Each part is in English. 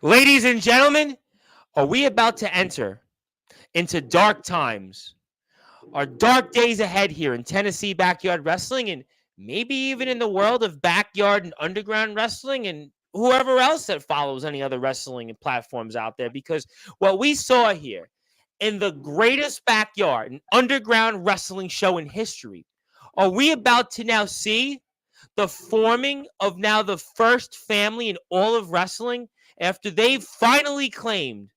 Ladies and gentlemen, are we about to enter into dark times? Are dark days ahead here in Tennessee backyard wrestling and maybe even in the world of backyard and underground wrestling and whoever else that follows any other wrestling and platforms out there? Because what we saw here in the greatest backyard and underground wrestling show in history, are we about to now see the forming of now the first family in all of wrestling after they've finally claimed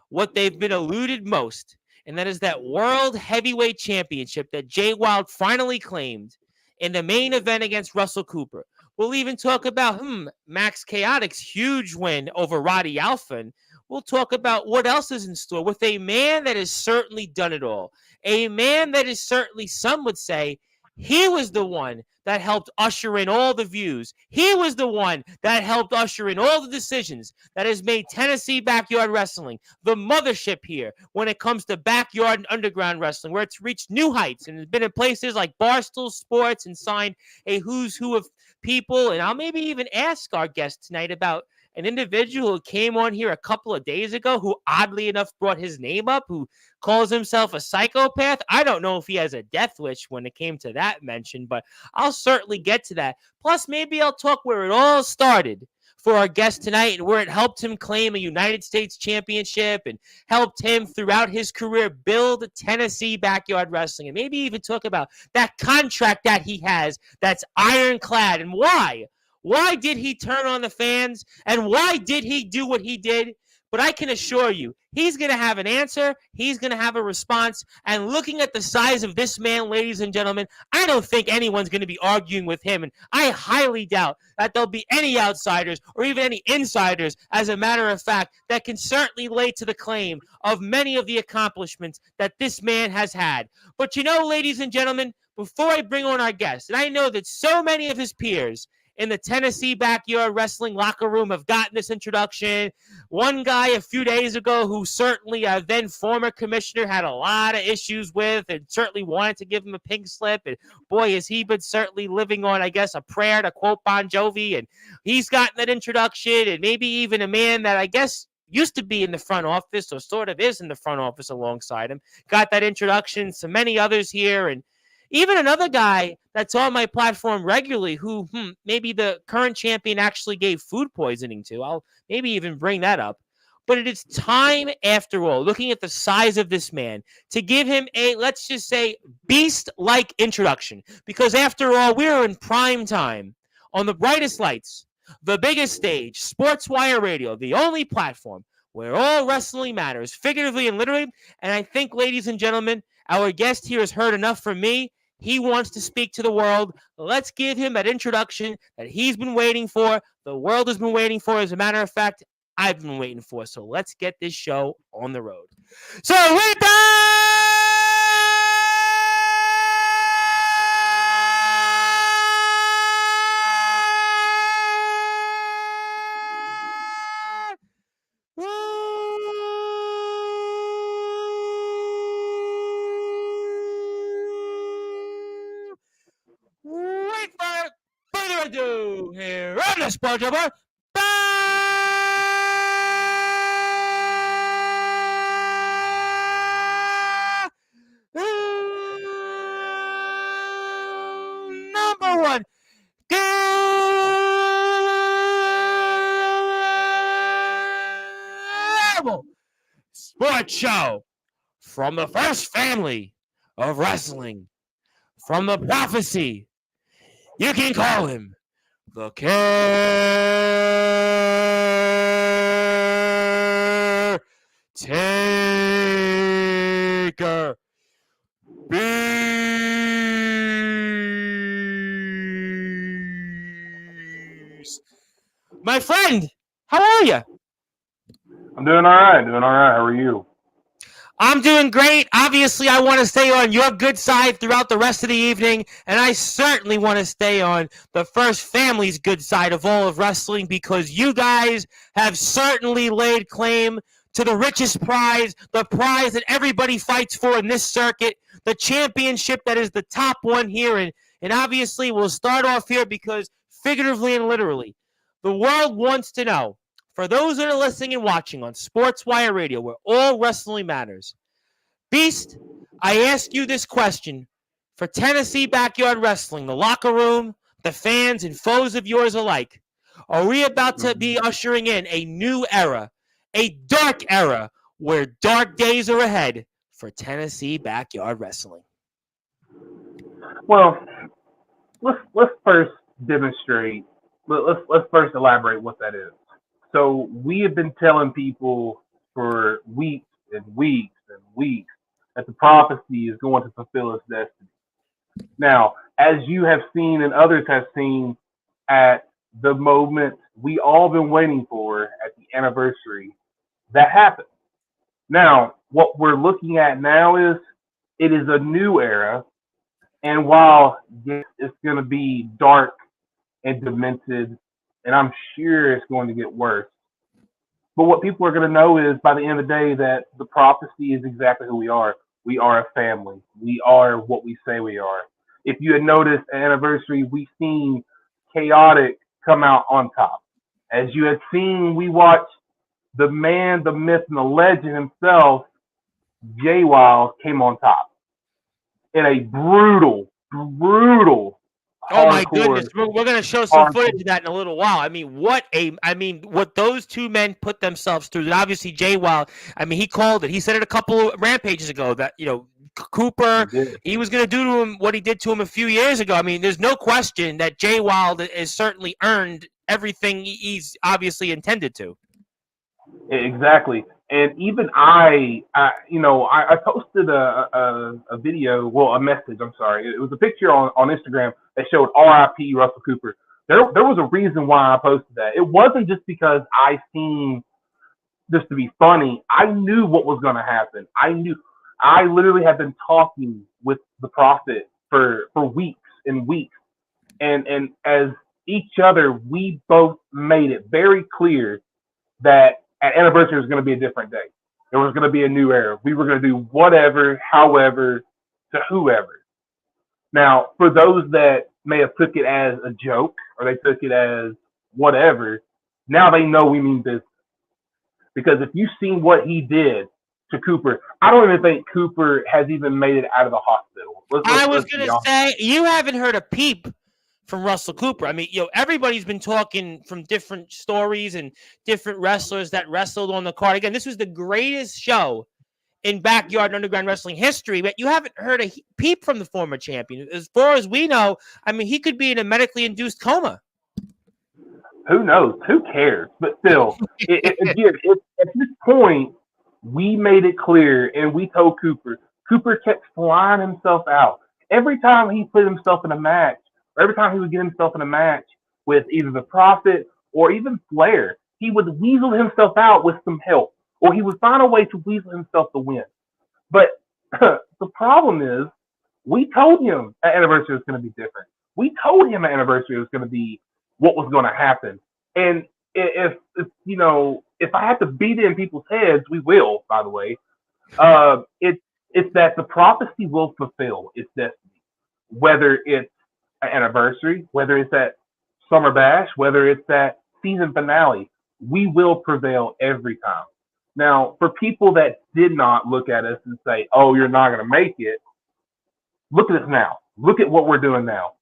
what they've been eluded most, and that is that World Heavyweight Championship that Jay Wild finally claimed in the main event against Russell Cooper. We'll even talk about Max Chaotic's huge win over Roddy Alpha. And we'll talk about what else is in store with a man that has certainly done it all. A man that is certainly, some would say, he was the one that helped usher in all the views. He was the one that helped usher in all the decisions that has made Tennessee backyard wrestling the mothership here when it comes to backyard and underground wrestling, where it's reached new heights and has been in places like Barstool Sports and signed a who's who of people. And I'll maybe even ask our guest tonight about an individual who came on here a couple of days ago who oddly enough brought his name up, who calls himself a psychopath. I don't know if he has a death wish when it came to that mention, but I'll certainly get to that. Plus, maybe I'll talk where it all started for our guest tonight and where it helped him claim a United States championship and helped him throughout his career build Tennessee backyard wrestling, and maybe even talk about that contract that he has that's ironclad and why. Why did he turn on the fans and why did he do what he did? But I can assure you, he's going to have an answer. He's going to have a response. And looking at the size of this man, ladies and gentlemen, I don't think anyone's going to be arguing with him. And I highly doubt that there'll be any outsiders or even any insiders, as a matter of fact, that can certainly lay to the claim of many of the accomplishments that this man has had. But you know, ladies and gentlemen, before I bring on our guest, and I know that so many of his peers in the Tennessee backyard wrestling locker room have gotten this introduction. One guy a few days ago who certainly a then former commissioner had a lot of issues with and certainly wanted to give him a pink slip. And boy, has he been certainly living on, I guess, a prayer to quote Bon Jovi. And he's gotten that introduction, and maybe even a man that I guess used to be in the front office or sort of is in the front office alongside him, got that introduction. So many others here, and even another guy that's on my platform regularly who maybe the current champion actually gave food poisoning to. I'll maybe even bring that up. But it is time, after all, looking at the size of this man, to give him a, let's just say, beast-like introduction. Because after all, we're in prime time on the brightest lights, the biggest stage, Sportswire Radio, the only platform where all wrestling matters, figuratively and literally. And I think, ladies and gentlemen, our guest here has heard enough from me. He wants to speak to the world. Let's give him that introduction that he's been waiting for. The world has been waiting for. As a matter of fact, I've been waiting for. So let's get this show on the road. So we're back! Without further ado, here on the Sportzwire, number one global sports show from the first family of wrestling, from the prophecy. You can call him the Caretaker. Beast. My friend, how are you? I'm doing all right. How are you? I'm doing great. Obviously, I want to stay on your good side throughout the rest of the evening, and I certainly want to stay on the first family's good side of all of wrestling because you guys have certainly laid claim to the richest prize, the prize that everybody fights for in this circuit, the championship that is the top one here. And obviously, we'll start off here because figuratively and literally, the world wants to know for those that are listening and watching on Sportswire Radio, where all wrestling matters. Beast, I ask you this question for Tennessee Backyard Wrestling, the locker room, the fans, and foes of yours alike. Are we about to be ushering in a new era, a dark era, where dark days are ahead for Tennessee Backyard Wrestling? Well, let's first demonstrate. Let's first elaborate what that is. So we have been telling people for weeks and weeks and weeks that the prophecy is going to fulfill its destiny. Now, as you have seen and others have seen, at the moment we all been waiting for, at the anniversary, that happened. Now, what we're looking at now is it is a new era, and while yes, it's going to be dark and demented, and I'm sure it's going to get worse. But what people are going to know is by the end of the day that the prophecy is exactly who we are. We are a family. We are what we say we are. If you had noticed at anniversary, we've seen Chaotic come out on top. As you had seen, we watched the man, the myth, and the legend himself, Jay Wild, came on top in a brutal. Oh my goodness, we're going to show some footage of that in a little while. I mean, what those two men put themselves through. And obviously, Jay Wild, I mean, he called it. He said it a couple of rampages ago that, Cooper, he was going to do to him what he did to him a few years ago. I mean, there's no question that Jay Wild has certainly earned everything he's obviously intended to. Exactly. And even I posted a video, well, a message, I'm sorry. It was a picture on Instagram that showed RIP Russell Cooper. There was a reason why I posted that. It wasn't just because I seen this to be funny. I knew what was going to happen. I literally have been talking with the Prophet for weeks and weeks. And as each other, we both made it very clear that at anniversary was going to be a different day. There was going to be a new era. We were going to do whatever, however, to whoever. Now, for those that may have took it as a joke or they took it as whatever, now they know we mean business. Because if you've seen what he did to Cooper, I don't even think Cooper has even made it out of the hospital. I was going to say, you haven't heard a peep from Russell Cooper. I mean, everybody's been talking from different stories and different wrestlers that wrestled on the card. Again, this was the greatest show in Backyard Underground Wrestling history, but you haven't heard a peep from the former champion. As far as we know, I mean, he could be in a medically induced coma. Who knows? Who cares? But still, at this point, we made it clear, and we told Cooper. Cooper kept flying himself out. Every time he put himself in a match, or every time he would get himself in a match with either the Prophet or even Flair, he would weasel himself out with some help, or he would find a way to weasel himself to win. But the problem is, we told him at anniversary was going to be different. We told him at anniversary was going to be what was going to happen. And if I have to beat it in people's heads, we will, by the way. It's that the prophecy will fulfill its destiny, whether it's an anniversary, whether it's at Summer Bash, whether it's that season finale, we will prevail every time. Now, for people that did not look at us and say, oh, you're not going to make it, look at us now. Look at what we're doing now.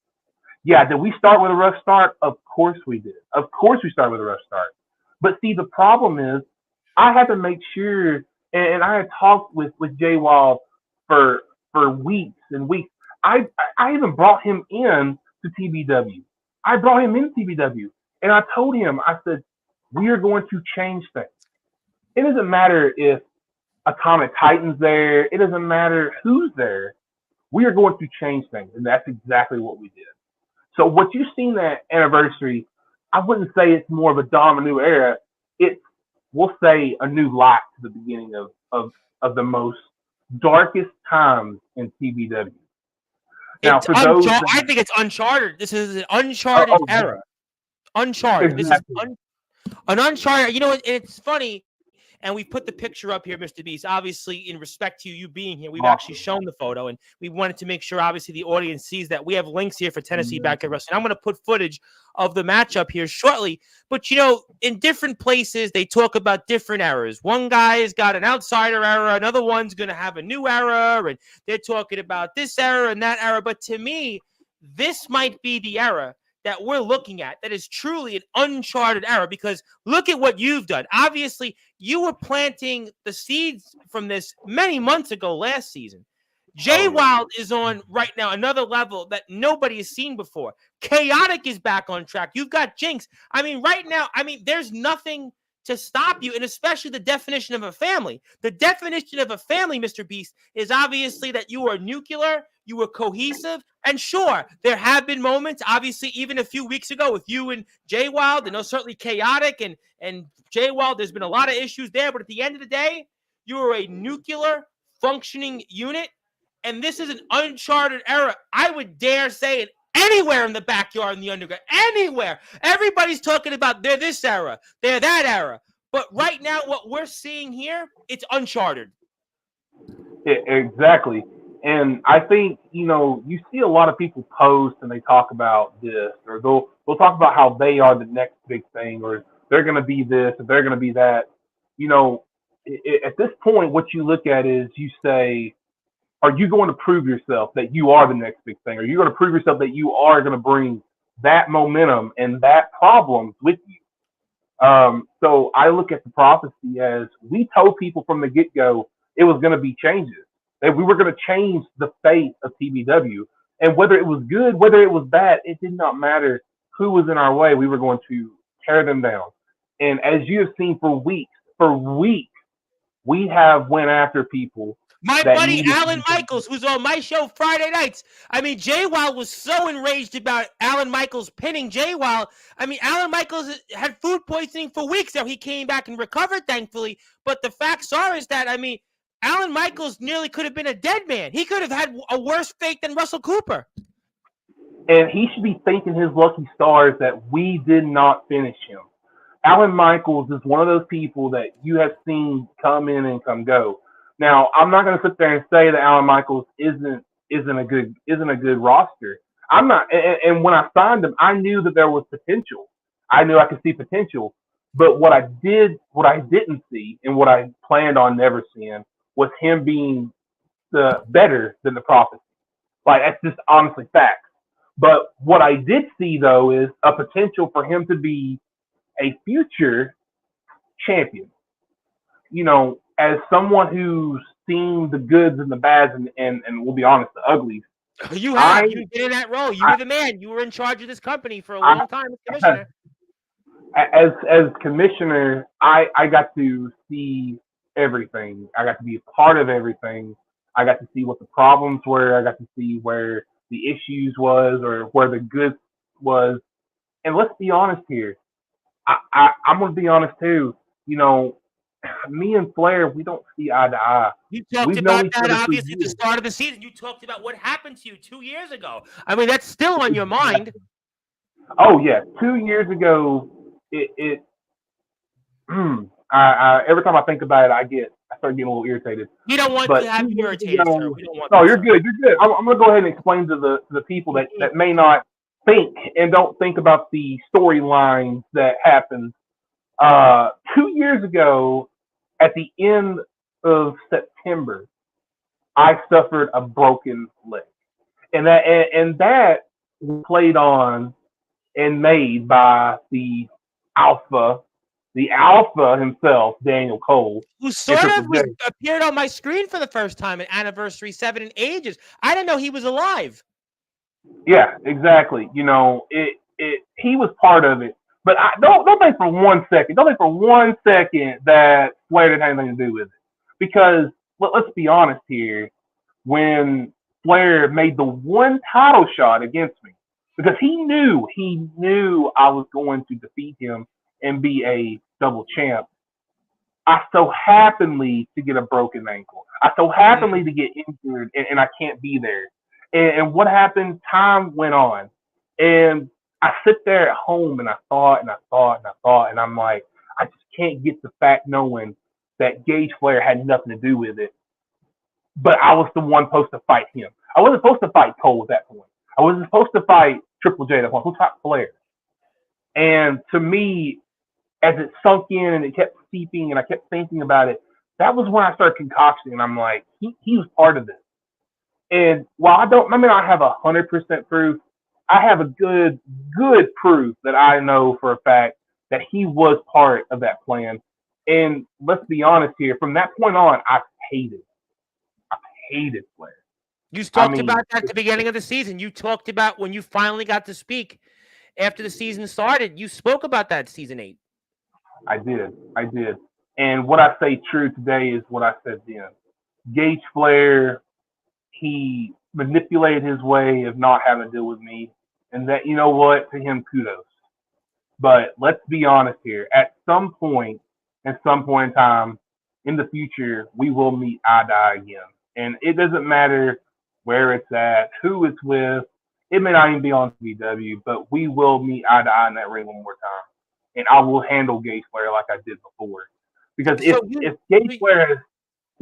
Yeah, did we start with a rough start? Of course we did. Of course we started with a rough start. But see, the problem is I had to make sure, and I had talked with Jay Wild for weeks and weeks. I even brought him in to TBW. I brought him in TBW. And I told him, I said, we are going to change things. It doesn't matter if Atomic Titan's there. It doesn't matter who's there. We are going to change things. And that's exactly what we did. So what you've seen that anniversary, I wouldn't say it's more of a dawn of a new era. It's, we'll say, a new light to the beginning of the most darkest times in TBW. Now, for those I think it's uncharted. This is an uncharted era. Uncharted. Exactly. This is an uncharted. You know, it's funny. And we put the picture up here, Mr. Beast. Obviously, in respect to you being here, we've Awesome. actually shown the photo, and we wanted to make sure, obviously, the audience sees that we have links here for Tennessee Backyard Wrestling. I'm going to put footage of the matchup here shortly. But, in different places, they talk about different eras. One guy's got an outsider era, another one's going to have a new era, and they're talking about this era and that era. But to me, this might be the era that we're looking at that is truly an uncharted era, because look at what you've done. Obviously, you were planting the seeds from this many months ago last season. Jay Wild is on right now another level that nobody has seen before. Chaotic is back on track. You've got Jinx. Right now, there's nothing to stop you, and especially the definition of a family. The definition of a family, Mr. Beast, is obviously that you are nuclear, you were cohesive, and sure, there have been moments, obviously, even a few weeks ago with you and Jay Wild, and certainly Chaotic and Jay Wild, there's been a lot of issues there, but at the end of the day, you are a nuclear functioning unit, and this is an uncharted era. I would dare say it anywhere in the backyard, in the underground, anywhere. Everybody's talking about they're this era, they're that era. But right now, what we're seeing here, it's uncharted. Exactly. And I think, you see a lot of people post and they talk about this, or they'll talk about how they are the next big thing, or they're going to be this, or they're going to be that. At this point, what you look at is you say, are you going to prove yourself that you are the next big thing? Are you going to prove yourself that you are going to bring that momentum and that problems with you? So I look at the prophecy as we told people from the get-go it was going to be changes, that we were going to change the fate of TBW. And whether it was good, whether it was bad, it did not matter who was in our way. We were going to tear them down. And as you have seen for weeks, we have went after people. My buddy Alan Michaels, who's on my show Friday nights. Jay Wild was so enraged about Alan Michaels pinning Jay Wild. Alan Michaels had food poisoning for weeks. Now he came back and recovered, thankfully. But the facts are is that, Alan Michaels nearly could have been a dead man. He could have had a worse fate than Russell Cooper. And he should be thanking his lucky stars that we did not finish him. Alan Michaels is one of those people that you have seen come in and come go. Now, I'm not going to sit there and say that Alan Michaels isn't a good roster. I'm not, and when I signed him, I knew that there was potential. I knew I could see potential. But what I didn't see, and what I planned on never seeing, was him being better than the prophecy. Like, that's just honestly facts. But what I did see, though, is a potential for him to be a future champion. As someone who's seen the goods and the bads and we'll be honest, the uglies. You've been in that role. You were the man. You were in charge of this company for a long time as commissioner. As commissioner, I got to see everything. I got to be a part of everything. I got to see what the problems were. I got to see where the issues was or where the good was. And let's be honest here. I'm going to be honest too. Me and Flair, we don't see eye to eye. You talked about that obviously at the start of the season. You talked about what happened to you 2 years ago. that's still on your mind. Oh yeah, 2 years ago, every time I think about it, I start getting a little irritated. You don't want to have you irritated, sir. We don't want no, you're good. You're good. I'm going to go ahead and explain to the people that may not think and don't think about the storylines that happened. 2 years ago, at the end of September, I suffered a broken leg, and that played on and made by the alpha himself, Daniel Cole, who sort of appeared on my screen for the first time at Anniversary 7 in ages. I didn't know he was alive. Yeah, exactly. He was part of it. But don't think for 1 second. Don't think for 1 second that Flair didn't have anything to do with it. Because let's be honest here. When Flair made the one title shot against me, because he knew I was going to defeat him and be a double champ, I so happened to get a broken ankle. I so happened to get injured, and I can't be there. And what happened? Time went on, and I sit there at home and I thought, and I'm like, I just can't get the fact knowing that Gage Flair had nothing to do with it, but I was the one supposed to fight him. I wasn't supposed to fight Cole at that point. I wasn't supposed to fight Triple J at that point. Who fought Flair? And to me, as it sunk in and it kept seeping and I kept thinking about it, that was when I started concocting. And I'm like, he was part of this. And while I may not have 100% proof, I have a good proof that I know for a fact that he was part of that plan. And let's be honest here, from that point on, I hated Flair. You talked about that at the beginning of the season. You talked about when you finally got to speak after the season started. You spoke about that season 8. I did. And what I say true today is what I said then. Gage Flair, he manipulated his way of not having to deal with me. And that, you know what, to him, kudos. But let's be honest here. At some point in time in the future, we will meet eye to eye again. And it doesn't matter where it's at, who it's with. It may not even be on CW, but we will meet eye to eye in that ring one more time. And I will handle Gage Flair like I did before. Because if Gage Flair is...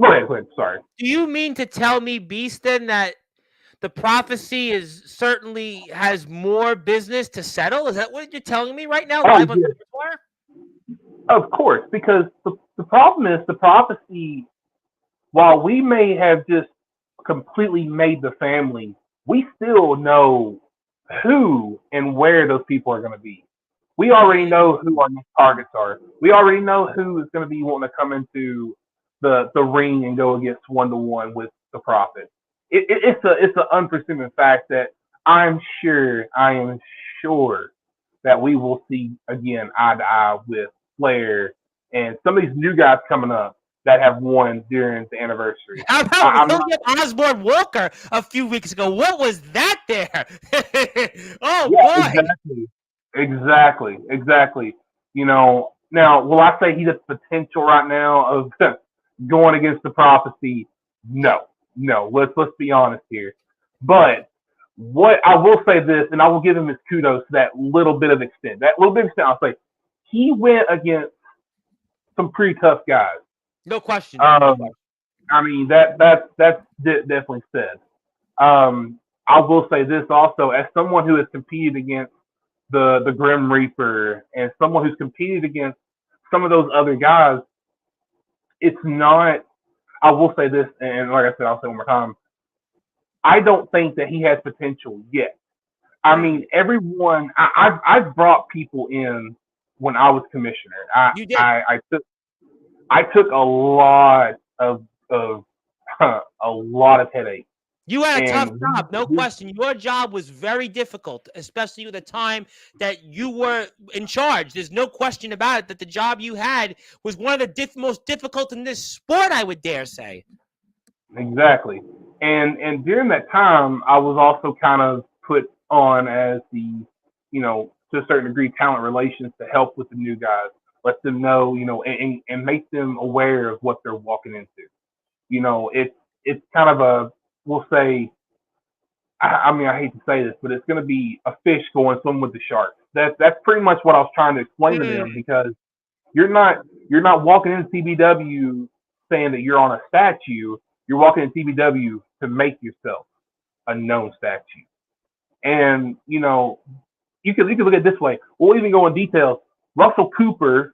Go ahead, sorry. Do you mean to tell me, Beast, then, that the prophecy certainly has more business to settle? Is that what you're telling me right now? Live on Sportzwire? Of course, because the problem is the prophecy, while we may have just completely made the family, we still know who and where those people are going to be. We already know who our next targets are. We already know who is going to be wanting to come into the ring and go against 1-to-1 with the Prophet. It's an unprecedented fact that I am sure that we will see again eye to eye with Flair and some of these new guys coming up that have won during the anniversary. How about William Osborne Walker a few weeks ago? What was that there? Boy. Exactly. You know, now, will I say he has potential right now of going against the prophecy? No. Let's be honest here. But what I will say this, and I will give him his kudos to that little bit of extent. That little bit of extent, I'll say he went against some pretty tough guys. No question. I mean, that's definitely said. I will say this also, as someone who has competed against the Grim Reaper and someone who's competed against some of those other guys, it's not, I will say this, and like I said, I'll say one more time, I don't think that he has potential yet. I mean, everyone, I've brought people in when I was commissioner. You did. I took a lot of headache. You had a tough job, no question. Your job was very difficult, especially with the time that you were in charge. There's no question about it that the job you had was one of the most difficult in this sport, I would dare say. Exactly. And during that time, I was also kind of put on as the, to a certain degree, talent relations to help with the new guys, let them know, and make them aware of what they're walking into. It's kind of a, we'll say, I mean, I hate to say this, but it's going to be a fish going swimming with the sharks. That's pretty much what I was trying to explain to them, because you're not walking into CBW saying that you're on a statue. You're walking into CBW to make yourself a known statue. And, you can look at it this way. We'll even go in details. Russell Cooper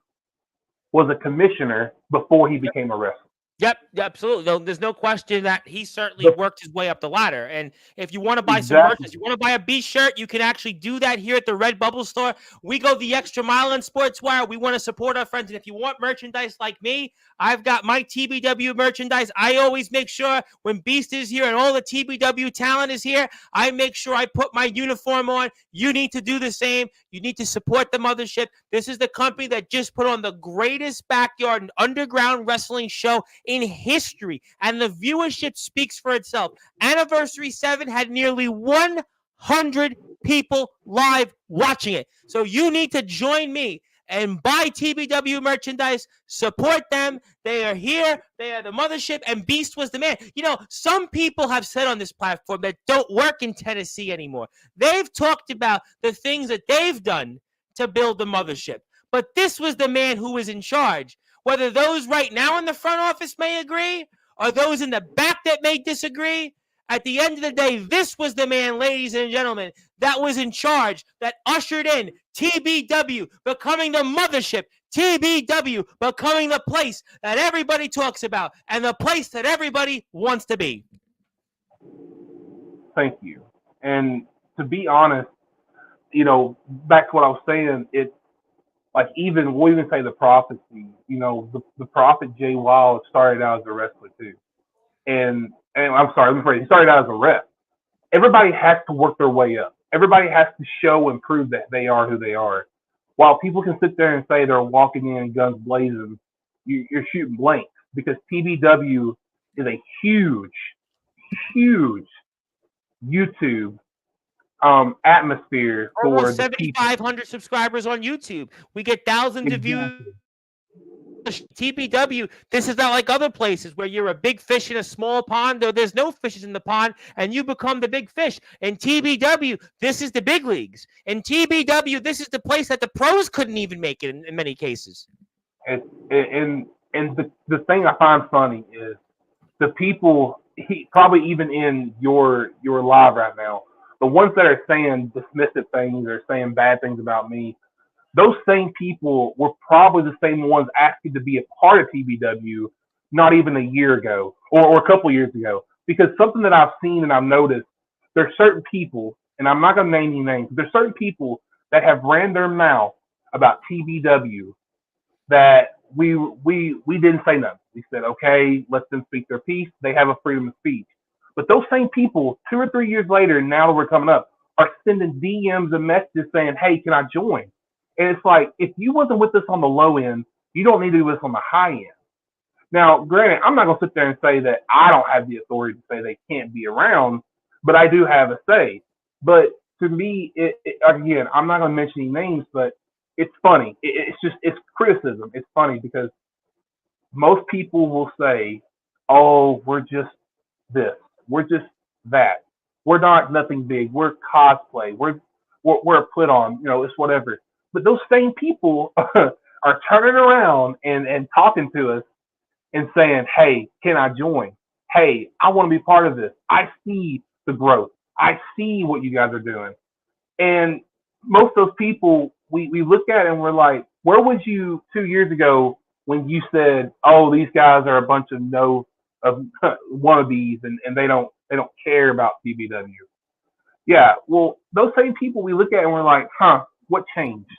was a commissioner before he became a wrestler. Yep, absolutely. There's no question that he certainly worked his way up the ladder. And if you want to buy some merchandise, you want to buy a B shirt, you can actually do that here at the Red Bubble store. We go the extra mile in Sportswire. We want to support our friends. And if you want merchandise like me, I've got my TBW merchandise. I always make sure when Beast is here and all the TBW talent is here, I make sure I put my uniform on. You need to do the same. You need to support the mothership. This is the company that just put on the greatest backyard and underground wrestling show in history, and the viewership speaks for itself. Anniversary 7 had nearly 100 people live watching it. So you need to join me and buy TBW merchandise, support them. They are here. They are the mothership, and Beast was the man. Some people have said on this platform that don't work in Tennessee anymore. They've talked about the things that they've done to build the mothership. But this was the man who was in charge. Whether those right now in the front office may agree or those in the back that may disagree, at the end of the day, this was the man, ladies and gentlemen, that was in charge, that ushered in TBW becoming the mothership, TBW becoming the place that everybody talks about and the place that everybody wants to be. Thank you. And to be honest, back to what I was saying, it's like we'll even say the prophecy, the prophet Jay Wild started out as a wrestler too. And I'm sorry, he started out as a rep. Everybody has to work their way up. Everybody has to show and prove that they are who they are. While people can sit there and say they're walking in guns blazing, you're shooting blanks because TBW is a huge, huge YouTube atmosphere for almost 7,500 subscribers on YouTube. We get thousands of views. TBW, this is not like other places where you're a big fish in a small pond, though there's no fishes in the pond, and you become the big fish. In TBW, this is the big leagues. In TBW, this is the place that the pros couldn't even make it in many cases. And the thing I find funny is the people, probably even in your live right now, the ones that are saying dismissive things or saying bad things about me, those same people were probably the same ones asking to be a part of TBW not even a year ago or a couple years ago. Because something that I've seen and I've noticed, there's certain people, and I'm not going to name any names, but there's certain people that have ran their mouth about TBW that we didn't say nothing. We said, okay, let them speak their piece. They have a freedom of speech. But those same people, 2 or 3 years later, now that we're coming up, are sending DMs and messages saying, hey, can I join? And it's like, if you wasn't with us on the low end, you don't need to be with us on the high end. Now, granted, I'm not going to sit there and say that I don't have the authority to say they can't be around, but I do have a say. But to me, again, I'm not going to mention any names, but it's funny. It's criticism. It's funny because most people will say, oh, we're just this. We're just that. We're not nothing big. We're cosplay. We're a put on. It's whatever. But those same people are turning around and talking to us and saying, hey, can I join? Hey, I want to be part of this. I see the growth. I see what you guys are doing. And most of those people, we look at it and we're like, where was you 2 years ago when you said, oh, these guys are a bunch of wannabes and they don't care about TBW? Yeah, well, those same people we look at and we're like, what changed?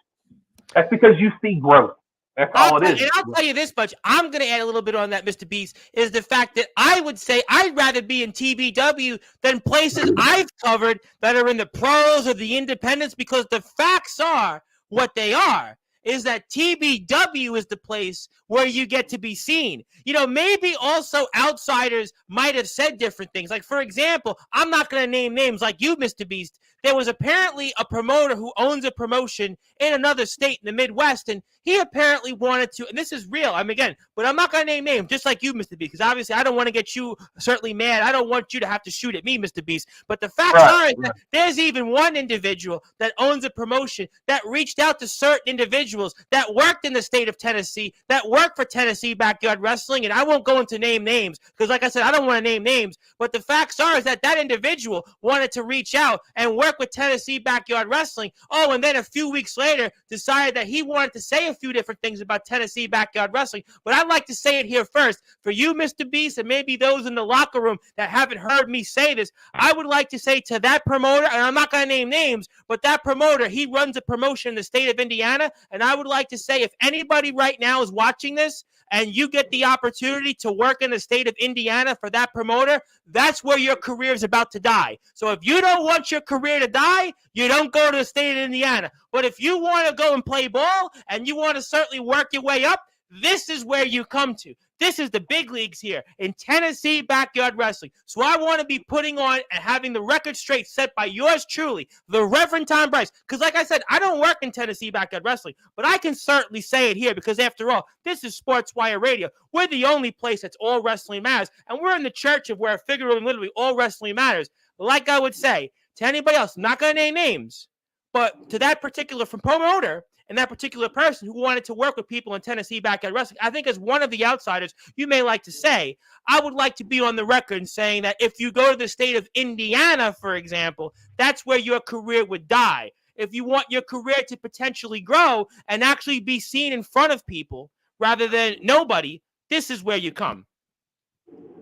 That's because you see growth. That's all it is. And I'll tell you this much. I'm going to add a little bit on that, Mr. Beast, is the fact that I would say I'd rather be in TBW than places I've covered that are in the pros or the independents, because the facts are what they are, is that TBW is the place where you get to be seen. Maybe also outsiders might have said different things. Like, for example, I'm not going to name names like you, Mr. Beast. There was apparently a promoter who owns a promotion in another state in the Midwest, and he apparently wanted to, and this is real, but I'm not going to name names, just like you, Mr. Beast, because obviously I don't want to get you certainly mad. I don't want you to have to shoot at me, Mr. Beast. But the facts are that there's even one individual that owns a promotion that reached out to certain individuals that worked in the state of Tennessee, that worked for Tennessee Backyard Wrestling, and I won't go into name names, because like I said, I don't want to name names, but the facts are is that individual wanted to reach out and work with Tennessee Backyard Wrestling. Oh, and then a few weeks later decided that he wanted to say a few different things about Tennessee Backyard Wrestling. But I'd like to say it here first. For you, Mr. Beast, and maybe those in the locker room that haven't heard me say this, I would like to say to that promoter, and I'm not going to name names, but that promoter, he runs a promotion in the state of Indiana, and I would like to say if anybody right now is watching this and you get the opportunity to work in the state of Indiana for that promoter, that's where your career is about to die. So if you don't want your career to die, you don't go to the state of Indiana. But if you want to go and play ball and you want to certainly work your way up, this is where you come to. This is the big leagues here in Tennessee Backyard Wrestling. So I want to be putting on and having the record straight set by yours truly, the Reverend Tom Bryce. Because like I said, I don't work in Tennessee Backyard Wrestling, but I can certainly say it here because after all, this is Sportzwire Radio. We're the only place that's all wrestling matters. And we're in the church of where figuratively and literally all wrestling matters. Like I would say to anybody else, I'm not going to name names, but to that particular promoter, and that particular person who wanted to work with people in Tennessee backyard wrestling, I think as one of the outsiders, you may like to say, I would like to be on the record saying that if you go to the state of Indiana, for example, that's where your career would die. If you want your career to potentially grow and actually be seen in front of people rather than nobody, this is where you come.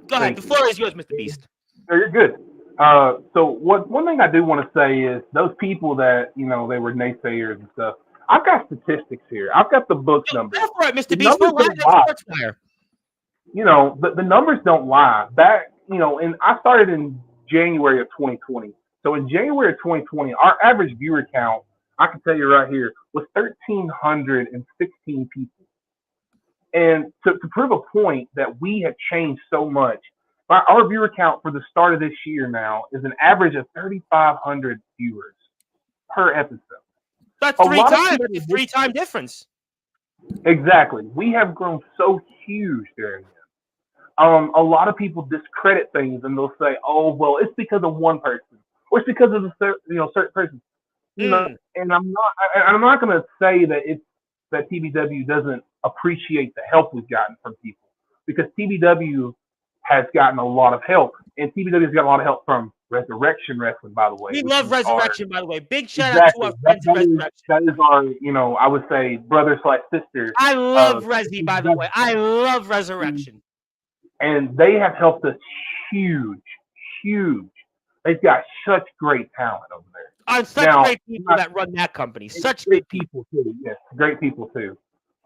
Go ahead. The floor is yours, Mr. Beast. No, you're good. So one thing I do want to say is those people that, they were naysayers and stuff, I've got statistics here. I've got the book numbers. That's right, Mr. Beast. We're live at Sportswire. The numbers don't lie. Back, and I started in January of 2020. So in January of 2020, our average viewer count, I can tell you right here, was 1,316 people. And to prove a point that we have changed so much, our viewer count for the start of this year now is an average of 3,500 viewers per episode. That's three-time difference. Exactly. We have grown so huge during this. A lot of people discredit things and they'll say, "Oh, well, it's because of one person, or it's because of a certain person." And I'm not going to say that it's that TBW doesn't appreciate the help we've gotten from people, because TBW has gotten a lot of help, and TBW has gotten a lot of help from Resurrection Wrestling, by the way. We love Resurrection, by the way. Big shout out to our friends at Resurrection. That is our, I would say, brother/sister. I love Resi, by the way. I love Resurrection. And they have helped us huge. They've got such great talent over there. Great people that run that company. Such great people too. Yes, great people too.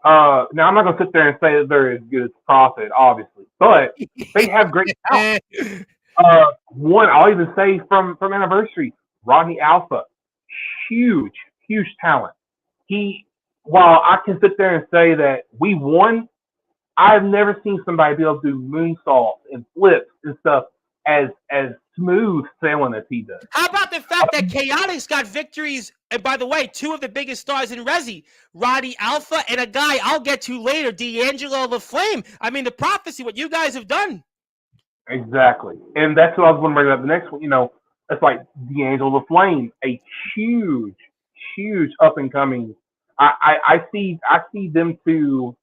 Now I'm not going to sit there and say that they're as good as Profit, obviously, but they have great talent. One, I'll even say from Anniversary, Rodney Alpha, huge talent. While I can sit there and say that we won, I've never seen somebody be able to do moonsaults and flips and stuff as smooth sailing as he does. How about the fact that Chaotix got victories? And by the way, two of the biggest stars in Resi, Roddy Alpha and a guy I'll get to later, D'Angelo the Flame. I mean, the prophecy, what you guys have done. Exactly. And that's what I was going to bring up. The next one, it's like D'Angelo the Flame, a huge up and coming. I see them two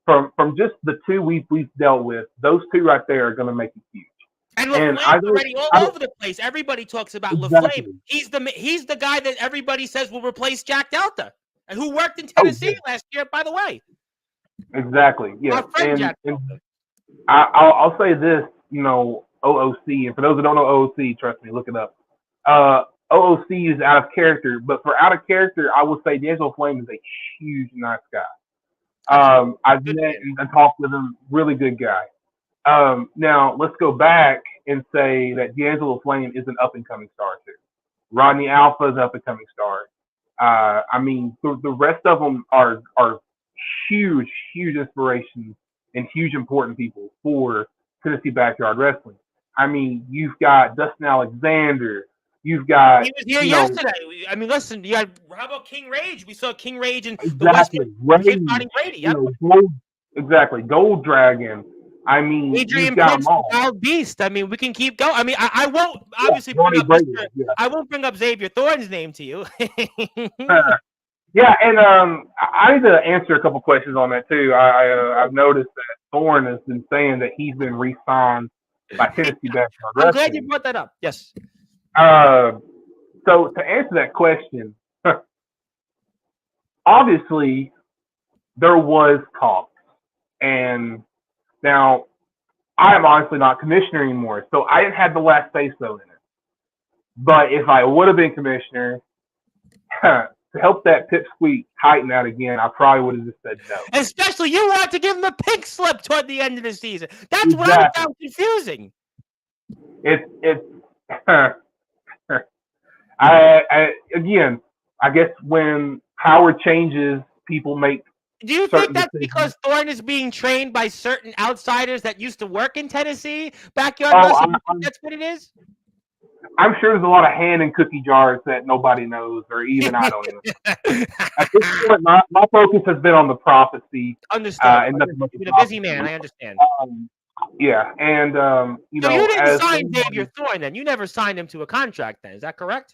from just the two we've dealt with. Those two right there are going to make it huge. And LaFlame's already all over the place. Everybody talks about LaFlame. He's the guy that everybody says will replace Jack Delta, and who worked in Tennessee last year, by the way. Exactly. Yeah. Our friend Jack Delta. I'll say this, OOC, and for those who don't know OOC, trust me, look it up. OOC is out of character, but for out of character, I would say D'Angelo Flame is a huge, nice guy. I've met and talked with him, really good guy. Now let's go back and say that D'Angelo Flame is an up and coming star too. Rodney Alpha is an up and coming star. I mean, the rest of them are huge inspirations and huge important people for Tennessee backyard wrestling. I mean, you've got Dustin Alexander. You've got. He was here yesterday. I mean, listen. How about King Rage? We saw King Rage and exactly. the Brady. Yep. Exactly. Gold Dragon. I mean, Adrian Prince, Wild Beast. I mean, we can keep going. I mean, I won't obviously bring up I won't bring up Xavier Thorne's name to you. Yeah, and I need to answer a couple questions on that too. I've noticed that Thorne has been saying that he's been re-signed by Tennessee Backyard Wrestling. I'm glad you brought that up. Yes. So to answer that question, obviously there was talk, and now I am honestly not commissioner anymore, so I didn't have the last say-so in it. But if I would have been commissioner, to help that pipsqueak tighten out again, I probably would have just said no. Especially you want to give him the pink slip toward the end of the season. That's what I found confusing. Again, I guess when power changes, people make. Do you think that's because Thorne is being trained by certain outsiders that used to work in Tennessee backyard wrestling? That's what it is? I'm sure there's a lot of hand and cookie jars that nobody knows, or even I don't know. At this point, my focus has been on the prophecy. Understand. You've been a busy man. I understand. Yeah, and so you didn't sign Xavier Thorne then. You never signed him to a contract then. Is that correct?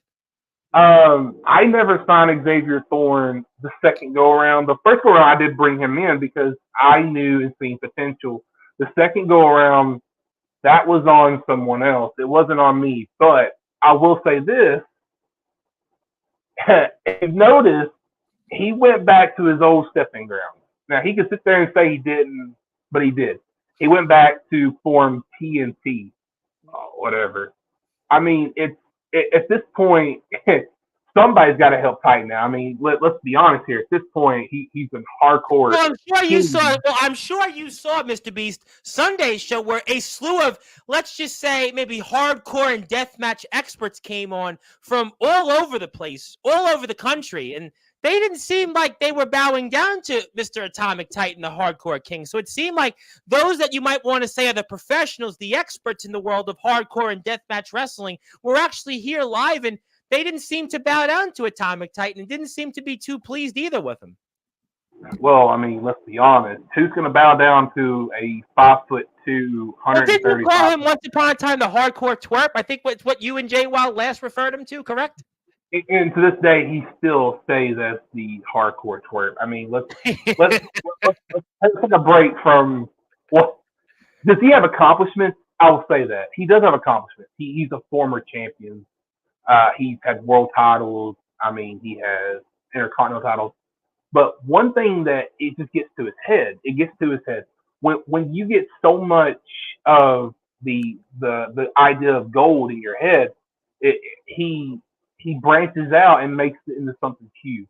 I never signed Xavier Thorne the second go around. The first go around, I did bring him in because I knew and seen potential. The second go around, that was on someone else. It wasn't on me. But I will say this: if you notice, he went back to his old stepping ground. Now he could sit there and say he didn't, but he did. He went back to form TNT, whatever. I mean, at this point, somebody's got to help Titan now. I mean, let's be honest here. At this point, he's been hardcore. Well, I'm sure you saw. Well, I'm sure you saw Mr. Beast Sunday's show where a slew of, let's just say, maybe hardcore and deathmatch experts came on from all over the place, all over the country, and they didn't seem like they were bowing down to Mr. Atomic Titan, the Hardcore King. So it seemed like those that you might want to say are the professionals, the experts in the world of hardcore and deathmatch wrestling, were actually here live, and they didn't seem to bow down to Atomic Titan and didn't seem to be too pleased either with him. Well, I mean, let's be honest. Who's going to bow down to a 5'2", 130? Well, didn't you call him once upon a time the Hardcore Twerp? I think what you and Jay Wild last referred him to, correct? And to this day, he still stays as the Hardcore Twerp. I mean, let's take a break from what. Does he have accomplishments? I will say that he does have accomplishments. He's a former champion. He's had world titles. I mean, he has intercontinental titles. But one thing that it just gets to his head. It gets to his head when you get so much of the idea of gold in your head. He branches out and makes it into something huge.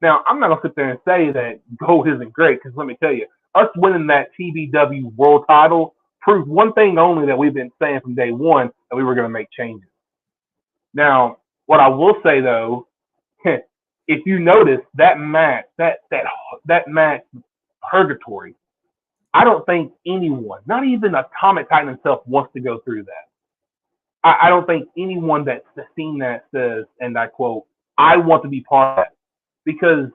Now, I'm not gonna sit there and say that gold isn't great because let me tell you, us winning that TBW world title proved one thing only that we've been saying from day one, that we were gonna make changes. Now, what I will say though, if you notice that match, that match, Purgatory, I don't think anyone, not even Atomic Titan himself, wants to go through that. I don't think anyone that's seen that says, and I quote, "I want to be part of that," because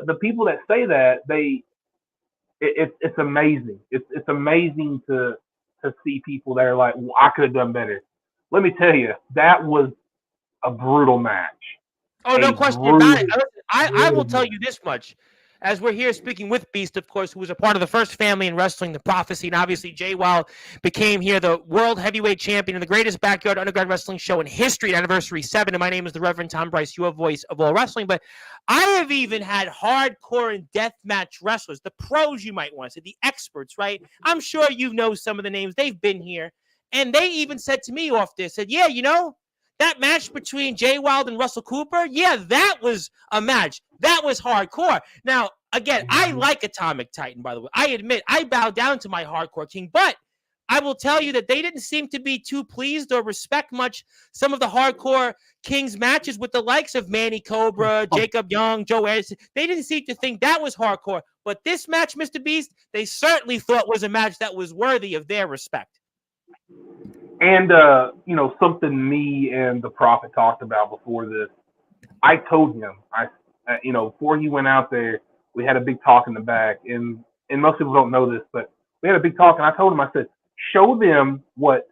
the people that say that, it's amazing. It's amazing to see people that are like, well, I could have done better. Let me tell you, that was a brutal match. Oh, no question about it. I will tell you this much. As we're here speaking with Beast, of course, who was a part of the first family in wrestling, the Prophecy, and obviously Jay Wild became here the World Heavyweight Champion in the greatest backyard underground wrestling show in history, Anniversary 7. And my name is the Reverend Tom Bryce, your voice of all wrestling. But I have even had hardcore and deathmatch wrestlers, the pros, you might want to say, the experts, right? I'm sure you know some of the names. They've been here. And they even said to me off this, said, yeah, you know, that match between Jay Wild and Russell Cooper, yeah, that was a match. That was hardcore. Now, again, I like Atomic Titan, by the way. I admit, I bow down to my Hardcore King, but I will tell you that they didn't seem to be too pleased or respect much some of the Hardcore King's matches with the likes of Manny Cobra, Jacob Young, Joe Anderson. They didn't seem to think that was hardcore. But this match, Mr. Beast, they certainly thought was a match that was worthy of their respect. And, you know, something me and the Prophet talked about before this, I told him, you know, before he went out there, we had a big talk in the back, and most people don't know this, but we had a big talk, and I told him, I said, show them what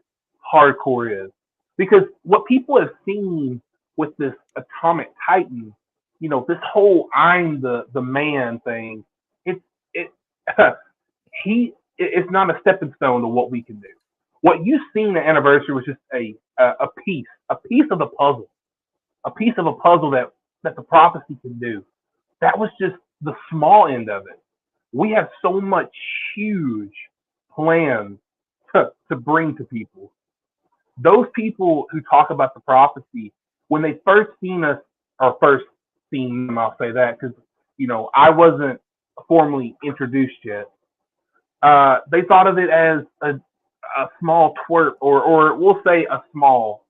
hardcore is. Because what people have seen with this Atomic Titan, you know, this whole I'm the man thing, it's not a stepping stone to what we can do. What you've seen the Anniversary was just a piece of the puzzle, a piece of a puzzle that the Prophecy can do. That was just the small end of it. We have so much huge plans to bring to people. Those people who talk about the Prophecy, when they first seen us, or first seen them, I'll say that, because, you know, I wasn't formally introduced yet. They thought of it as a small twerp, or we'll say a small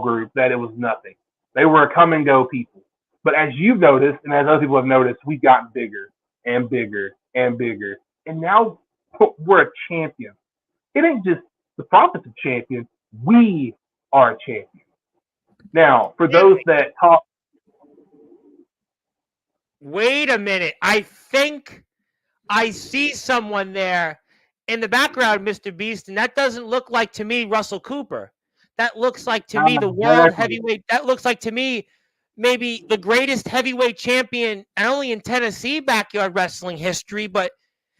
group, that it was nothing. They were a come and go people. But as you've noticed, and as other people have noticed, we've gotten bigger and bigger and bigger. And now we're a champion. It ain't just the Prophet's a champion. We are a champion. Now, for those that talk. Wait a minute. I think I see someone there in the background, Mr. Beast, and that doesn't look like to me Russell Cooper. That looks like to me the World Heavyweight. That looks like to me maybe the greatest heavyweight champion, not only in Tennessee backyard wrestling history, but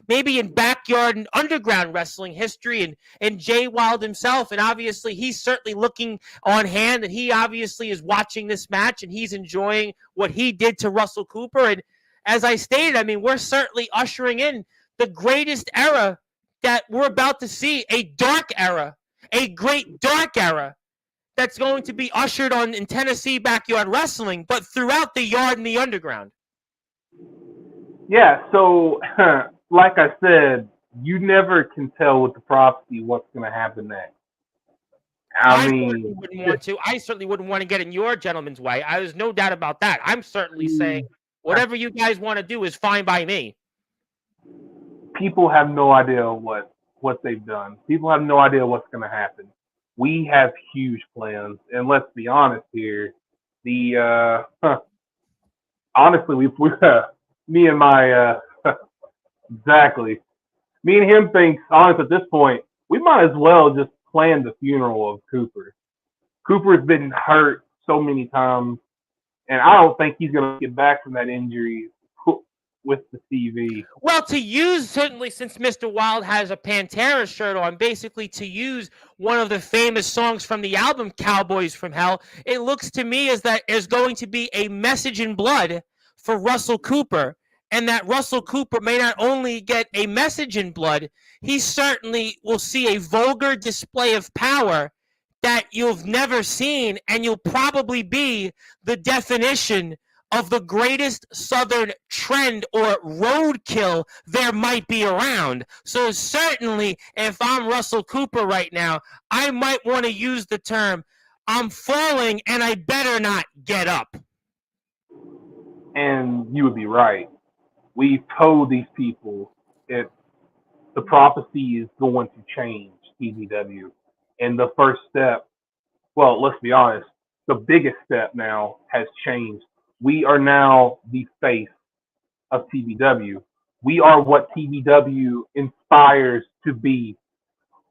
maybe in backyard and underground wrestling history, and Jay Wild himself. And obviously, he's certainly looking on hand, and he obviously is watching this match, and he's enjoying what he did to Russell Cooper. And as I stated, I mean, we're certainly ushering in the greatest era that we're about to see, a dark era, a great dark era that's going to be ushered on in Tennessee backyard wrestling, but throughout the yard and the underground. Yeah, so like I said, you never can tell with the prophecy what's going to happen next. I certainly mean, wouldn't want to. I certainly wouldn't want to get in your gentleman's way. There's no doubt about that. I'm certainly saying whatever you guys want to do is fine by me. people have no idea what they've done. People have no idea what's going to happen. We have huge plans, and let's be honest here. Honestly, we me and my exactly. Me and him thinks, honest at this point, we might as well just plan the funeral of Cooper. Cooper's been hurt so many times, and I don't think he's going to get back from that injury with the CV. Well, to use, certainly since Mr. Wild has a Pantera shirt on, basically to use one of the famous songs from the album Cowboys from Hell, it looks to me as that there's going to be a message in blood for Russell Cooper, and that Russell Cooper may not only get a message in blood, he certainly will see a vulgar display of power that you've never seen, and you'll probably be the definition of the greatest Southern trend or roadkill there might be around. So certainly, if I'm Russell Cooper right now, I might want to use the term, I'm falling and I better not get up. And you would be right. We've told these people the prophecy is going to change TVW. And the first step, well, let's be honest, the biggest step now has changed. We are now the face of TVW. We are what TVW inspires to be.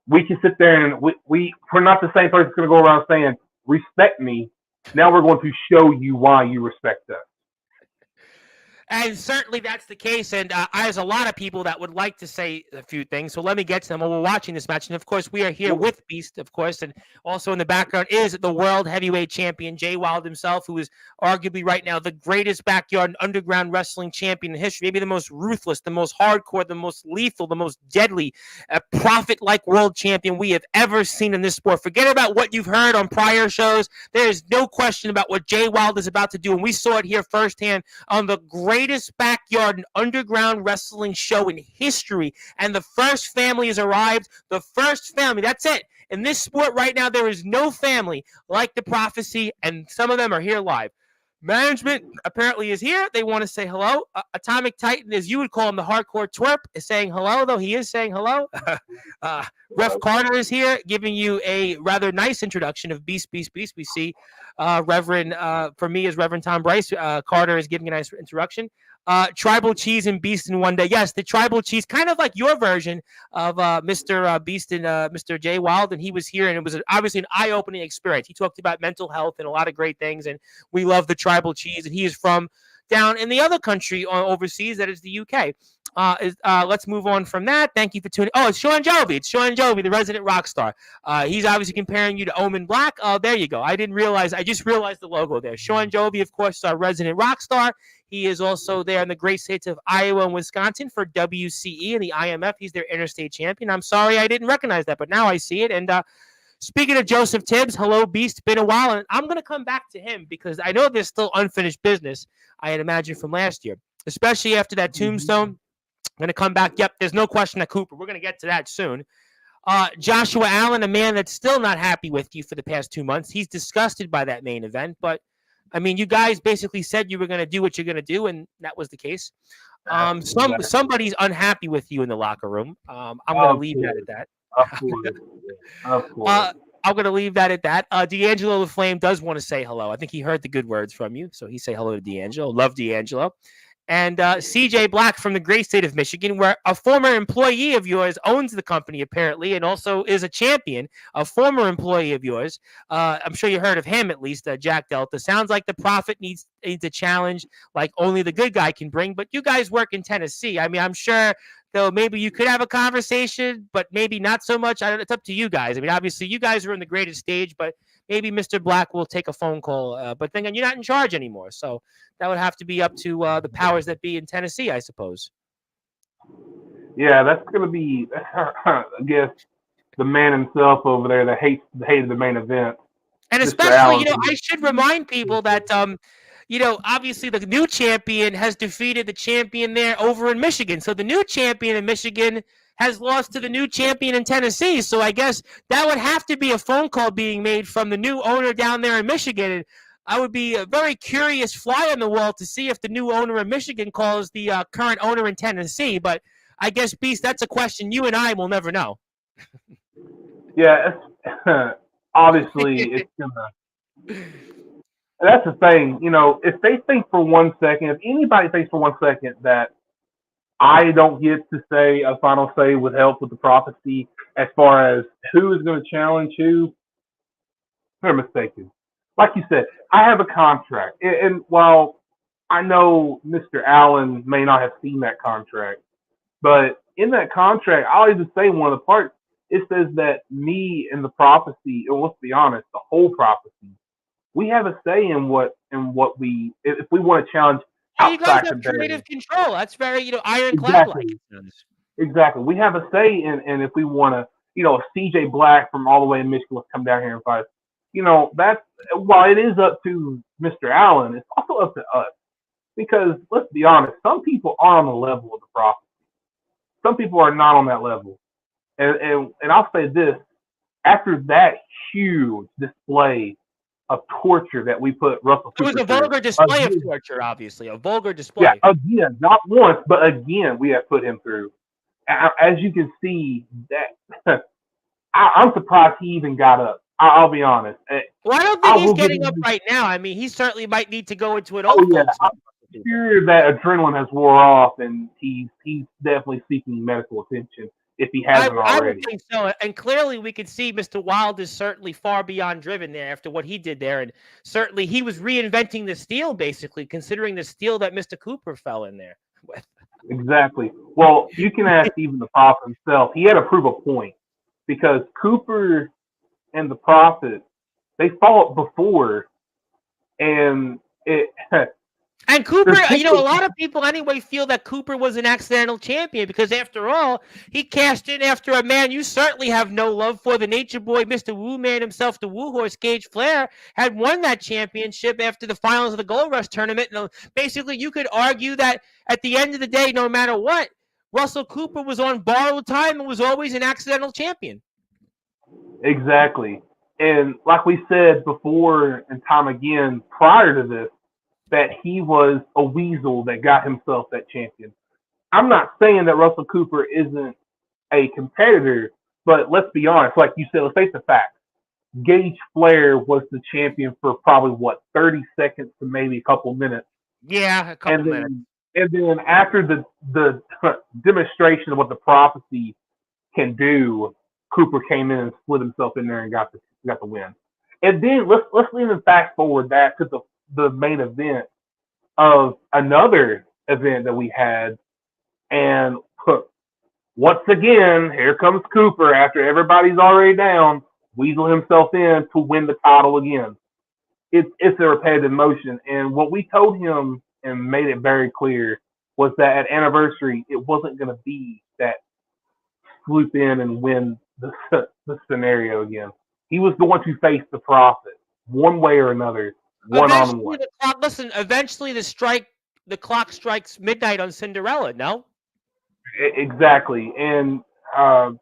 We can sit there and we're not the same person that's going to go around saying, respect me. Now we're going to show you why you respect us. And certainly that's the case. And there's a lot of people that would like to say a few things. So let me get to them while we're watching this match. And of course, we are here with Beast, of course. And also in the background is the world heavyweight champion, Jay Wild himself, who is arguably right now the greatest backyard and underground wrestling champion in history. Maybe the most ruthless, the most hardcore, the most lethal, the most deadly, prophet-like world champion we have ever seen in this sport. Forget about what you've heard on prior shows. There is no question about what Jay Wild is about to do. And we saw it here firsthand on the greatest backyard and underground wrestling show in history. And the first family has arrived. The first family, that's it. In this sport right now, there is no family like the prophecy, and some of them are here live. Management apparently is here. They want to say hello. Atomic Titan, as you would call him, the hardcore twerp, is saying hello, though he is saying hello. Ref Carter is here, giving you a rather nice introduction of Beast. We see Reverend, for me, is Reverend Tom Bryce. Carter is giving a nice introduction. Tribal Cheese and Beast in one day. Yes, the Tribal Cheese, kind of like your version of Mr. Beast and Mr. Jay Wild, and he was here, and it was obviously an eye-opening experience. He talked about mental health and a lot of great things, and we love the Tribal Cheese, and he is from down in the other country overseas, that is the UK. Let's move on from that. Thank you for tuning. Oh, it's Sean Jovi. It's Sean Jovi, the resident rock star. He's obviously comparing you to Omen Black. Oh, there you go. I didn't realize. I just realized the logo there. Sean Jovi, of course, is our resident rock star. He is also there in the great states of Iowa and Wisconsin for WCE and the IMF. He's their interstate champion. I'm sorry I didn't recognize that, but now I see it. And speaking of Joseph Tibbs, hello, Beast. Been a while, and I'm going to come back to him because I know there's still unfinished business, I had imagined, from last year, especially after that tombstone. I'm going to come back. Yep, there's no question that Cooper. We're going to get to that soon. Joshua Allen, a man that's still not happy with you for the past 2 months. He's disgusted by that main event, but I mean, you guys basically said you were going to do what you're going to do, and that was the case. Somebody's unhappy with you in the locker room. I'm going to leave that at that. Of course. I'm going to leave that at that. D'Angelo the Flame does want to say hello. I think he heard the good words from you, so he say hello to D'Angelo. Love D'Angelo. And CJ Black from the great state of Michigan, where a former employee of yours owns the company apparently, and also is a champion, a former employee of yours. I'm sure you heard of him at least, Jack Delta. Sounds like the Prophet needs a challenge like only the good guy can bring. But you guys work in Tennessee. I mean, I'm sure though maybe you could have a conversation, but maybe not so much. It's up to you guys. I mean, obviously you guys are in the greatest stage, but maybe Mr. Black will take a phone call. But then again, you're not in charge anymore, so that would have to be up to the powers that be in Tennessee, I suppose. Yeah, that's going to be, I guess, the man himself over there that hated the main event, And Mr. especially, Allen. I should remind people that, obviously the new champion has defeated the champion there over in Michigan. So the new champion in Michigan has lost to the new champion in Tennessee. So I guess that would have to be a phone call being made from the new owner down there in Michigan. And I would be a very curious fly on the wall to see if the new owner in Michigan calls the current owner in Tennessee. But I guess, Beast, that's a question you and I will never know. Yeah, obviously it's gonna. That's the thing, if they think for 1 second, if anybody thinks for 1 second that I don't get to say a final say with help with the prophecy as far as who is going to challenge who, they're mistaken. Like you said, I have a contract, and while I know Mr. Allen may not have seen that contract, but in that contract, I'll even say one of the parts, it says that me and the prophecy, and let's be honest, the whole prophecy, we have a say in what we, if we want to challenge Hey, you guys outside have competitors. creative control. That's very, ironclad like. Exactly. Exactly. We have a say in if we want to, if CJ Black from all the way in Michigan wants to come down here and fight. That's, while it is up to Mr. Allen, it's also up to us. Because let's be honest, some people are on the level of the prophecy. Some people are not on that level. And I'll say this, after that huge display of torture that we put Russell It was Cooper a vulgar display again, of torture, obviously. A vulgar display. yeah, again, not once, but again, we have put him through. As you can see, that I'm surprised he even got up. I'll be honest. Well, I don't think he's getting up right now. I mean, he certainly might need to go into an old folks home. I'm sure that adrenaline has wore off, and he's definitely seeking medical attention if he hasn't already. I would think so. And clearly we can see Mr. Wild is certainly far beyond driven there after what he did there. And certainly he was reinventing the steel, basically, considering the steel that Mr. Cooper fell in there with. Exactly. Well, you can ask even the Prophet himself. He had to prove a point because Cooper and the Prophet, they fought before, and it. And Cooper, a lot of people anyway feel that Cooper was an accidental champion because, after all, he cashed in after a man you certainly have no love for, the Nature Boy, Mr. Woo Man himself, the Woo Horse, Gage Flair, had won that championship after the finals of the Gold Rush tournament. And basically, you could argue that at the end of the day, no matter what, Russell Cooper was on borrowed time and was always an accidental champion. Exactly. And like we said before and time again prior to this, that he was a weasel that got himself that champion. I'm not saying that Russell Cooper isn't a competitor, but let's be honest. Like you said, let's face the facts. Gage Flair was the champion for probably, 30 seconds to maybe a couple minutes. Yeah, a couple minutes. And then after the demonstration of what the prophecy can do, Cooper came in and split himself in there and got the win. And then let's even fast forward that to the main event of another event that we had, and once again, here comes Cooper after everybody's already down, weasel himself in to win the title again. It's a repetitive motion, and what we told him and made it very clear was that at Anniversary, it wasn't going to be that swoop in and win the scenario again. He was going to face the Prophet one way or another, one-on-one. Eventually the clock strikes midnight on Cinderella, no? Exactly. And let's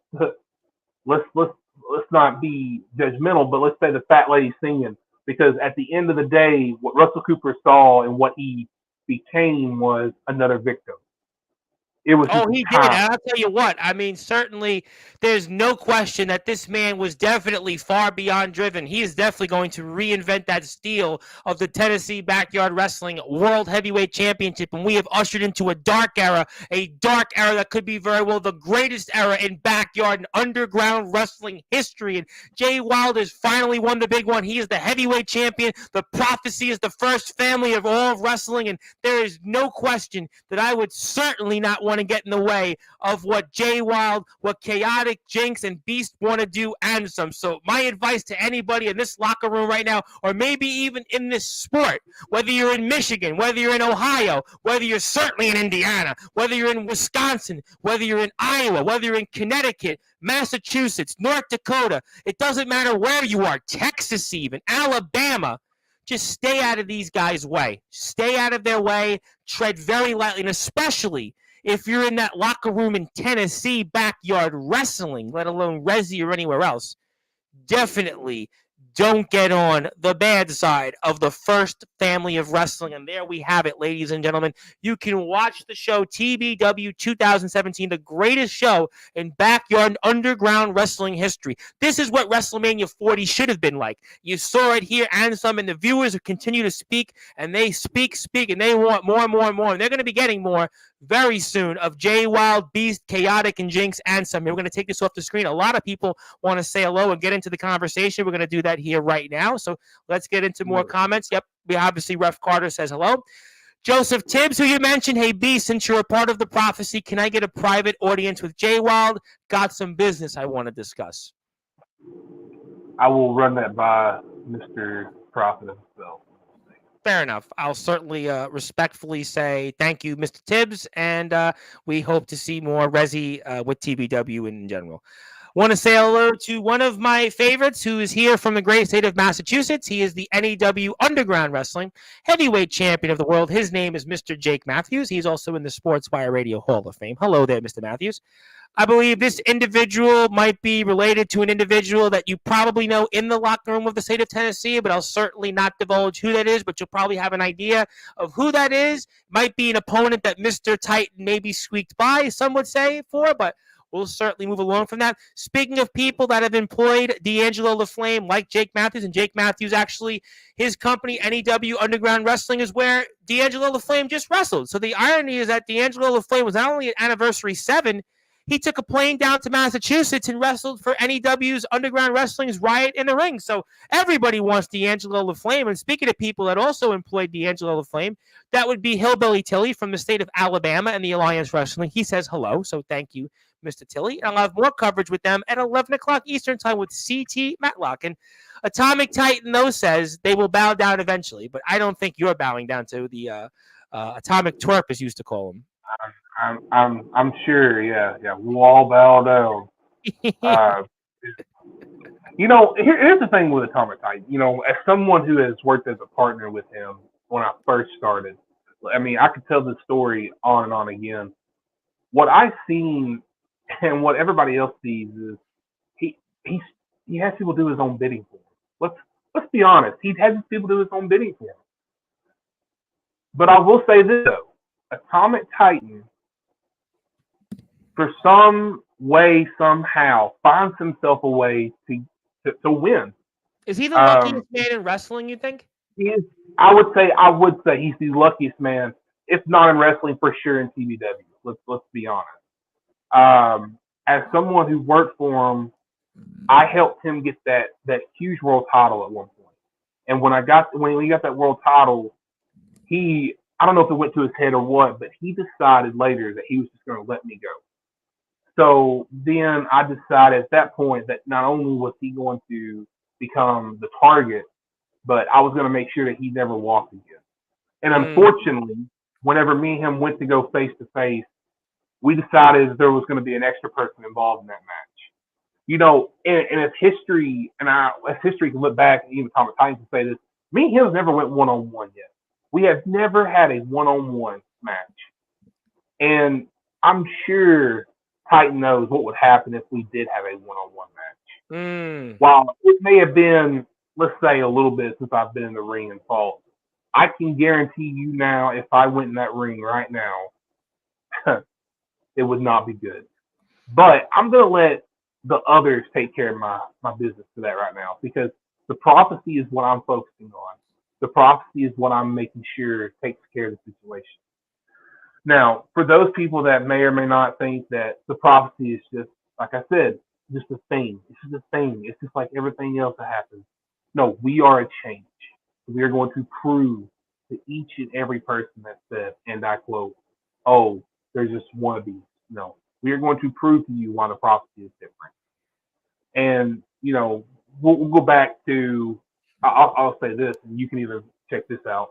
not be judgmental, but let's say the fat lady singing, because at the end of the day, what Russell Cooper saw and what he became was another victim. It was Oh, just he did. And time. I'll tell you what, I mean, certainly there's no question that this man was definitely far beyond driven. He is definitely going to reinvent that steel of the Tennessee Backyard Wrestling World Heavyweight Championship. And we have ushered into a dark era that could be very well the greatest era in backyard and underground wrestling history. And Jay Wilder has finally won the big one. He is the heavyweight champion. The prophecy is the first family of all of wrestling. And there is no question that I would certainly not want to get in the way of what Jay Wild, what Chaotic, Jinx, and Beast want to do and some. So my advice to anybody in this locker room right now, or maybe even in this sport, whether you're in Michigan, whether you're in Ohio, whether you're certainly in Indiana, whether you're in Wisconsin, whether you're in Iowa, whether you're in Connecticut, Massachusetts, North Dakota, it doesn't matter where you are, Texas even, Alabama, just stay out of these guys' way. Stay out of their way. Tread very lightly, and especially if you're in that locker room in Tennessee backyard wrestling, let alone Resi or anywhere else, definitely don't get on the bad side of the first family of wrestling. And there we have it, ladies and gentlemen. You can watch the show TBW 2017, the greatest show in backyard underground wrestling history. This is what WrestleMania 40 should have been like. You saw it here and some, and the viewers continue to speak, and they speak, and they want more and more and more. And they're going to be getting more very soon of Jay Wild, Beast, Chaotic, and Jinx, and some. We're going to take this off the screen. A lot of people want to say hello and get into the conversation. We're going to do that here right now. So let's get into more comments. Yep, we obviously Ref Carter says hello. Joseph Tibbs, who you mentioned, hey B, since you're a part of the prophecy, can I get a private audience with Jay Wild? Got some business I want to discuss. I will run that by Mr. Prophet himself. Fair enough. I'll certainly respectfully say thank you, Mr. Tibbs, and we hope to see more Resi with TBW in general. Want to say hello to one of my favorites who is here from the great state of Massachusetts. He is the NEW Underground Wrestling Heavyweight Champion of the World. His name is Mr. Jake Matthews. He's also in the Sportswire Radio Hall of Fame. Hello there, Mr. Matthews. I believe this individual might be related to an individual that you probably know in the locker room of the state of Tennessee, but I'll certainly not divulge who that is, but you'll probably have an idea of who that is. Might be an opponent that Mr. Titan maybe squeaked by, some would say, for, but we'll certainly move along from that. Speaking of people that have employed D'Angelo LaFlame, like Jake Matthews, and Jake Matthews actually, his company, NEW Underground Wrestling, is where D'Angelo LaFlame just wrestled. So the irony is that D'Angelo LaFlame was not only at Anniversary 7, he took a plane down to Massachusetts and wrestled for NEW's Underground Wrestling's Riot in the Ring. So everybody wants D'Angelo LaFlame. And speaking of people that also employed D'Angelo LaFlame, that would be Hillbilly Tilly from the state of Alabama and the Alliance Wrestling. He says hello, so thank you, Mr. Tilly. And I'll have more coverage with them at 11 o'clock Eastern Time with CT Matlock. And Atomic Titan, though, says they will bow down eventually, but I don't think you're bowing down to the Atomic Twerp, as used to call him. I'm sure, yeah. We'll all bow down. Here's the thing with Atomic Titan. As someone who has worked as a partner with him when I first started, I mean, I could tell this story on and on again. What I've seen and what everybody else sees is he has people do his own bidding for him. Let's be honest. He has people do his own bidding for him. But I will say this though, Atomic Titan, for some way, somehow, finds himself a way to win. Is he the luckiest man in wrestling, you think? He is. I would say he's the luckiest man, if not in wrestling, for sure in TBW. Let's be honest. As someone who worked for him, I helped him get that huge world title at one point. And when he got that world title, I don't know if it went to his head or what, but he decided later that he was just going to let me go. So then I decided at that point that not only was he going to become the target, but I was going to make sure that he never walked again. And unfortunately, whenever me and him went to go face to face, we decided there was going to be an extra person involved in that match. And as history can look back, and even Atomic Titan can say this, me and him never went one-on-one yet. We have never had a one-on-one match. And I'm sure Titan knows what would happen if we did have a one-on-one match. While it may have been, let's say, a little bit since I've been in the ring and fought, I can guarantee you now, if I went in that ring right now, it would not be good. But I'm going to let the others take care of my business for that right now because the prophecy is what I'm focusing on. The prophecy is what I'm making sure takes care of the situation. Now, for those people that may or may not think that the prophecy is just, like I said, just a thing. It's just a thing. It's just like everything else that happens. No, we are a change. We are going to prove to each and every person that said, and I quote, oh, there's just one of these. No, we are going to prove to you why the prophecy is different. And, we'll go back to, I'll say this, and you can either check this out.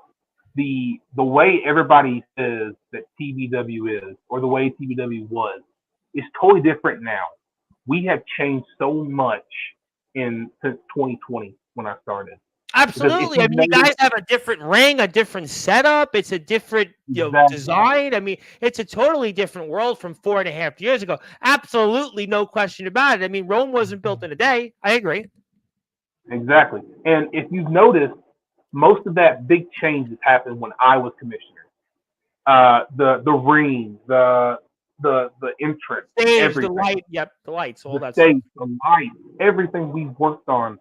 The way everybody says that TBW is, or the way TBW was, is totally different now. We have changed so much since 2020 when I started. Absolutely. I mean, you guys have a different ring, a different setup. It's a different design. I mean, it's a totally different world from 4.5 years ago. Absolutely, no question about it. I mean, Rome wasn't built in a day. I agree. Exactly. And if you've noticed, most of that big change has happened when I was commissioner. The ring, the entrance, stage, everything. the light, the lights, all that stage, stuff. The light, everything we worked on.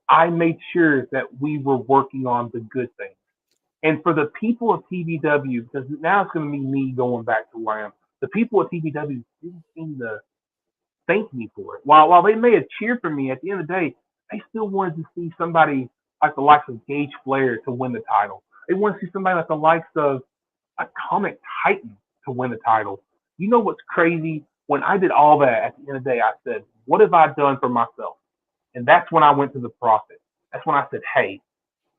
I made sure that we were working on the good things. And for the people of TBW, because now it's going to be me going back to where I am, the people of TBW didn't seem to thank me for it. While they may have cheered for me, at the end of the day, they still wanted to see somebody like the likes of Gage Flair to win the title. They want to see somebody like the likes of a Comic Titan to win the title. You know what's crazy? When I did all that, at the end of the day, I said, what have I done for myself? And that's when I went to the prophet. That's when I said, hey,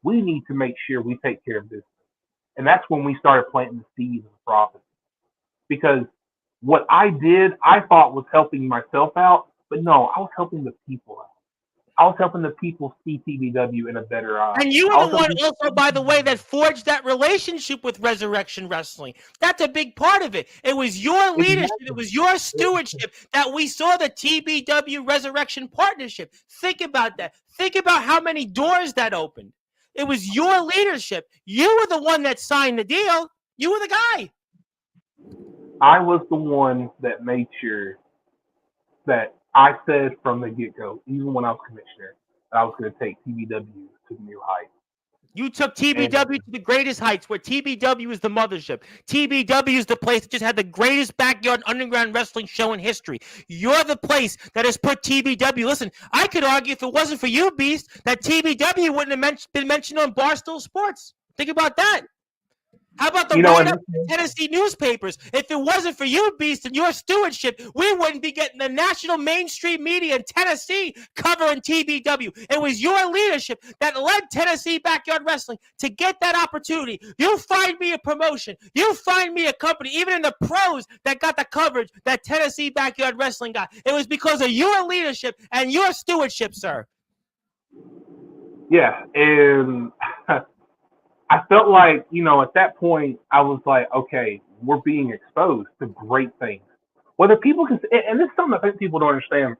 we need to make sure we take care of this. And that's when we started planting the seeds of the prophet. Because what I did, I thought was helping myself out, but no, I was helping the people out. I was helping the people see TBW in a better eye. And you were the one also, by the way, that forged that relationship with Resurrection Wrestling. That's a big part of it. It was your leadership. Exactly. It was your stewardship that we saw the TBW Resurrection partnership. Think about that. Think about how many doors that opened. It was your leadership. You were the one that signed the deal. You were the guy. I was the one that made sure that I said from the get-go, even when I was commissioner, that I was going to take TBW to the new heights. You took TBW to the greatest heights, where TBW is the mothership. TBW is the place that just had the greatest backyard underground wrestling show in history. You're the place that has put TBW. Listen, I could argue if it wasn't for you, Beast, that TBW wouldn't have been mentioned on Barstool Sports. Think about that. How about the write-up in Tennessee newspapers? If it wasn't for you, Beast, and your stewardship, we wouldn't be getting the national mainstream media in Tennessee covering TBW. It was your leadership that led Tennessee Backyard Wrestling to get that opportunity. You find me a promotion. You find me a company, even in the pros that got the coverage that Tennessee Backyard Wrestling got. It was because of your leadership and your stewardship, sir. Yeah, and I felt like, at that point, I was like, okay, we're being exposed to great things. Whether people can, and this is something I think people don't understand,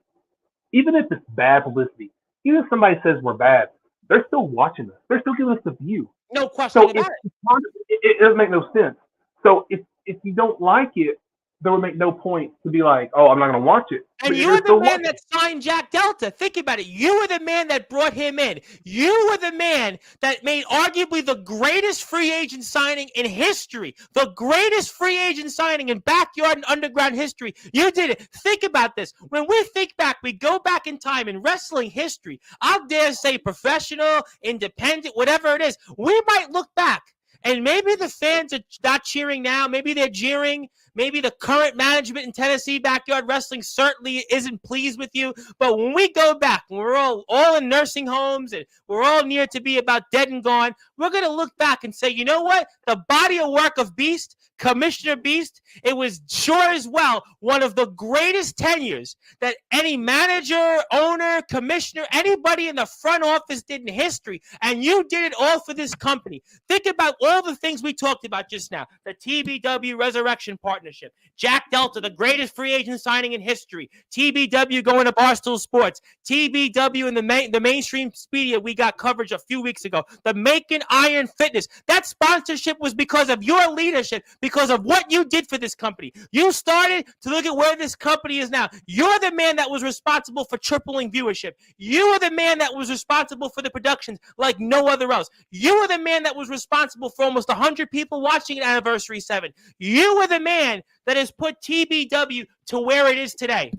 even if it's bad publicity, even if somebody says we're bad, they're still watching us. They're still giving us the view. No question about it. It doesn't make no sense. So if you don't like it, there would make no point to be like, oh, I'm not going to watch it. And you're the man that signed Jack Delta. Think about it. You were the man that brought him in. You were the man that made arguably the greatest free agent signing in history. The greatest free agent signing in backyard and underground history. You did it. Think about this. When we think back, we go back in time in wrestling history. I'll dare say professional, independent, whatever it is. We might look back. And maybe the fans are not cheering now. Maybe they're jeering. Maybe the current management in Tennessee Backyard Wrestling certainly isn't pleased with you. But when we go back, when we're all in nursing homes and we're all near to be about dead and gone, we're going to look back and say, you know what? The body of work of Beast, Commissioner Beast, it was sure as well one of the greatest tenures that any manager, owner, commissioner, anybody in the front office did in history. And you did it all for this company. Think about all the things we talked about just now. The TBW Resurrection partnership. partnership. Jack Delta, the greatest free agent signing in history. TBW going to Barstool Sports. TBW in the mainstream media, we got coverage a few weeks ago. The Macon Iron Fitness. That sponsorship was because of your leadership, because of what you did for this company. You started to look at where this company is now. You're the man that was responsible for tripling viewership. You were the man that was responsible for the productions like no other else. You were the man that was responsible for almost 100 people watching Anniversary 7. You were the man that has put TBW to where it is today.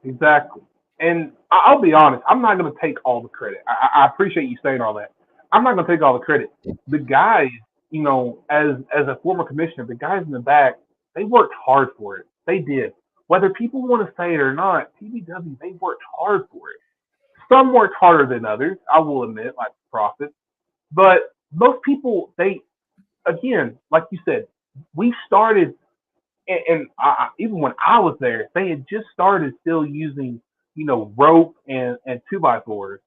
Exactly. And I'll be honest, I'm not going to take all the credit. I appreciate you saying all that. I'm not going to take all the credit. The guys, as a former commissioner, the guys in the back, they worked hard for it. They did. Whether people want to say it or not, TBW, they worked hard for it. Some worked harder than others, I will admit, like Profit. But most people, again, like you said, we started, and even when I was there, they had just started still using, rope and 2x4s,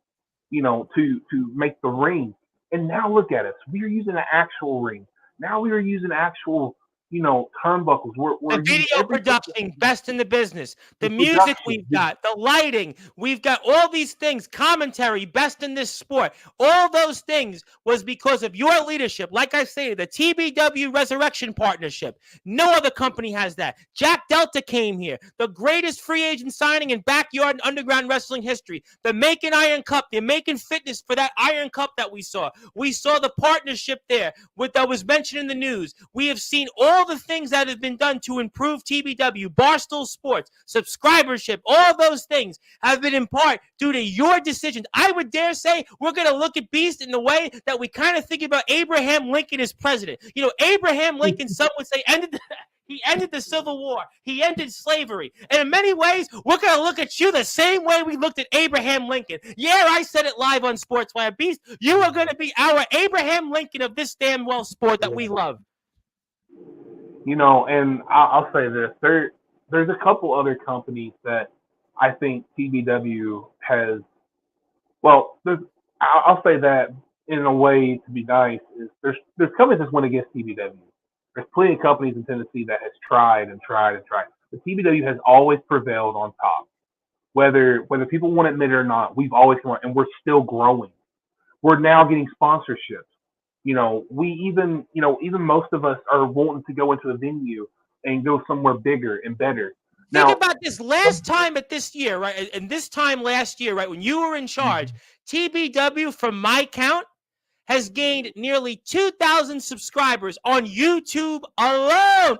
to make the ring. And now look at us. We are using an actual ring. Now we are using actual, turnbuckles. The video production, best in the business. The music we've got, the lighting, we've got all these things, commentary, best in this sport. All those things was because of your leadership. Like I say, the TBW Resurrection Partnership. No other company has that. Jack Delta came here. The greatest free agent signing in backyard and underground wrestling history. The Macon Iron Cup, the Macon Fitness for that Iron Cup that we saw. We saw the partnership there that was mentioned in the news. We have seen all the things that have been done to improve TBW, Barstool Sports, subscribership, all those things have been in part due to your decisions. I would dare say we're going to look at Beast in the way that we kind of think about Abraham Lincoln as president. Abraham Lincoln, some would say, he ended the Civil War. He ended slavery. And in many ways, we're going to look at you the same way we looked at Abraham Lincoln. Yeah, I said it live on Sportswire. Beast, you are going to be our Abraham Lincoln of this damn well sport that we love. And I'll say this. There's a couple other companies that I think TBW has, I'll say that in a way to be nice, is there's companies that went against TBW. There's plenty of companies in Tennessee that has tried and tried and tried. But TBW has always prevailed on top. Whether people want to admit it or not, we've always grown, and we're still growing. We're now getting sponsorships. We even most of us are wanting to go into a venue and go somewhere bigger and better. Think about this last time at this year, right? And this time last year, right, when you were in charge, TBW, from my count, has gained nearly 2,000 subscribers on YouTube alone.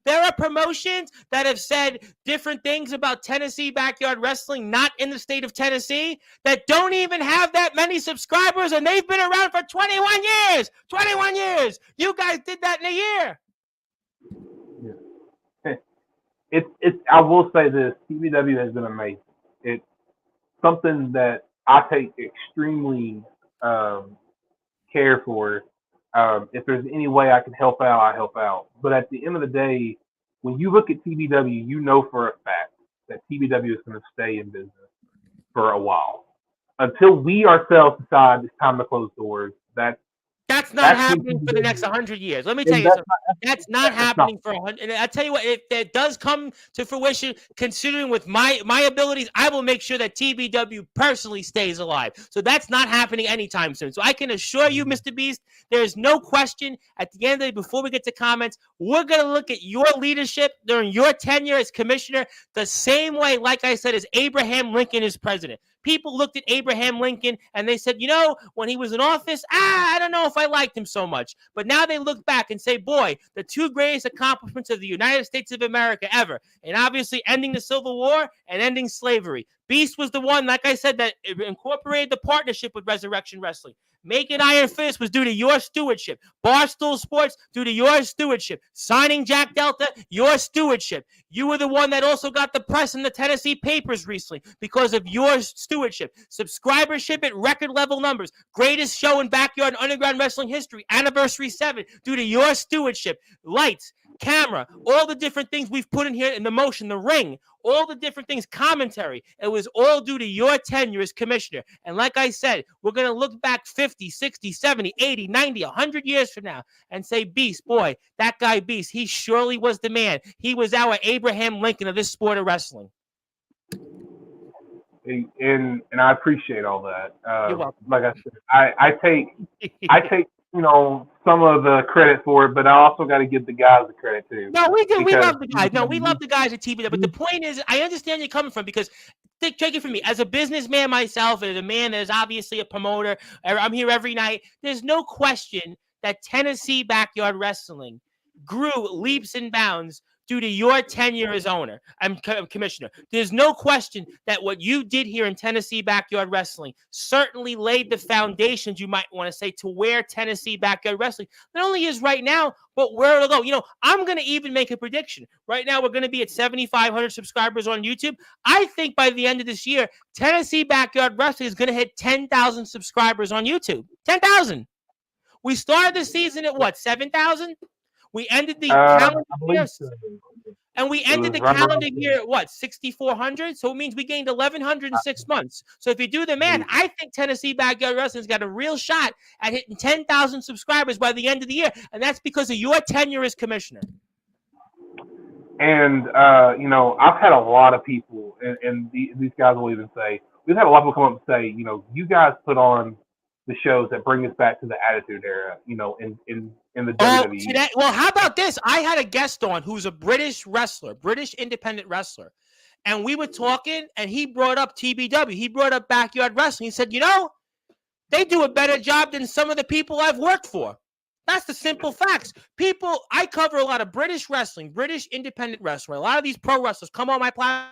There are promotions that have said different things about Tennessee backyard wrestling, not in the state of Tennessee, that don't even have that many subscribers, and they've been around for 21 years. 21 years. You guys did that in a year. Yeah. I will say this, TBW has been amazing. It's something that I take extremely care for. If there's any way I can help out, I help out. But at the end of the day, when you look at TBW, you know for a fact that TBW is going to stay in business for a while. Until we ourselves decide it's time to close doors, that's not happening for the next 100 years. Let me tell you something. That's not happening for 100. And I tell you what, if that does come to fruition, considering with my abilities, I will make sure that TBW personally stays alive. So that's not happening anytime soon. So I can assure you, Mr. Beast, there is no question at the end of the day, before we get to comments, we're going to look at your leadership during your tenure as commissioner the same way, like I said, as Abraham Lincoln is president. People looked at Abraham Lincoln and they said, when he was in office, I don't know if I liked him so much. But now they look back and say, boy, the two greatest accomplishments of the United States of America ever. And obviously ending the Civil War and ending slavery. Beast was the one, like I said, that incorporated the partnership with Resurrection Wrestling. Making Iron Fist was due to your stewardship. Barstool Sports, due to your stewardship. Signing Jack Delta, your stewardship. You were the one that also got the press in the Tennessee papers recently because of your stewardship. Subscribership at record level numbers. Greatest show in backyard and underground wrestling history. Anniversary 7, due to your stewardship. Lights, camera, all the different things we've put in here in the motion, the ring, all the different things, commentary. It was all due to your tenure as commissioner. And like I said, we're going to look back 50, 60, 70, 80, 90, 100 years from now and say, Beast, boy, that guy Beast, he surely was the man. He was our Abraham Lincoln of this sport of wrestling. And I appreciate all that. You're welcome. Like I said, I take some of the credit for it, but I also got to give the guys the credit too. No, we do. We love the guys. No, we love the guys at TBW. But the point is, I understand you're coming from, because take it from me as a businessman myself, as a man that is obviously a promoter. I'm here every night. There's no question that Tennessee Backyard Wrestling grew leaps and bounds due to your tenure as owner and commissioner. There's no question that what you did here in Tennessee Backyard Wrestling certainly laid the foundations, you might want to say, to where Tennessee Backyard Wrestling not only is right now, but where it'll go. I'm going to even make a prediction. Right now, we're going to be at 7,500 subscribers on YouTube. I think by the end of this year, Tennessee Backyard Wrestling is going to hit 10,000 subscribers on YouTube. 10,000. We started the season at what, 7,000? We ended the calendar year, and we ended the calendar year at what, 6,400? So it means we gained 1,100 in 6 months. So if you do the math, I think Tennessee Backyard Wrestling's got a real shot at hitting 10,000 subscribers by the end of the year, and that's because of your tenure as commissioner. And I've had a lot of people, and these guys will even say, we've had a lot of people come up and say, you guys put on the shows that bring us back to the Attitude Era, in the WWE. Today, well, how about this? I had a guest on who's a British wrestler, British independent wrestler, and we were talking, and he brought up TBW. He brought up Backyard Wrestling. He said, they do a better job than some of the people I've worked for. That's the simple facts. I cover a lot of British wrestling, British independent wrestling. A lot of these pro wrestlers come on my platform.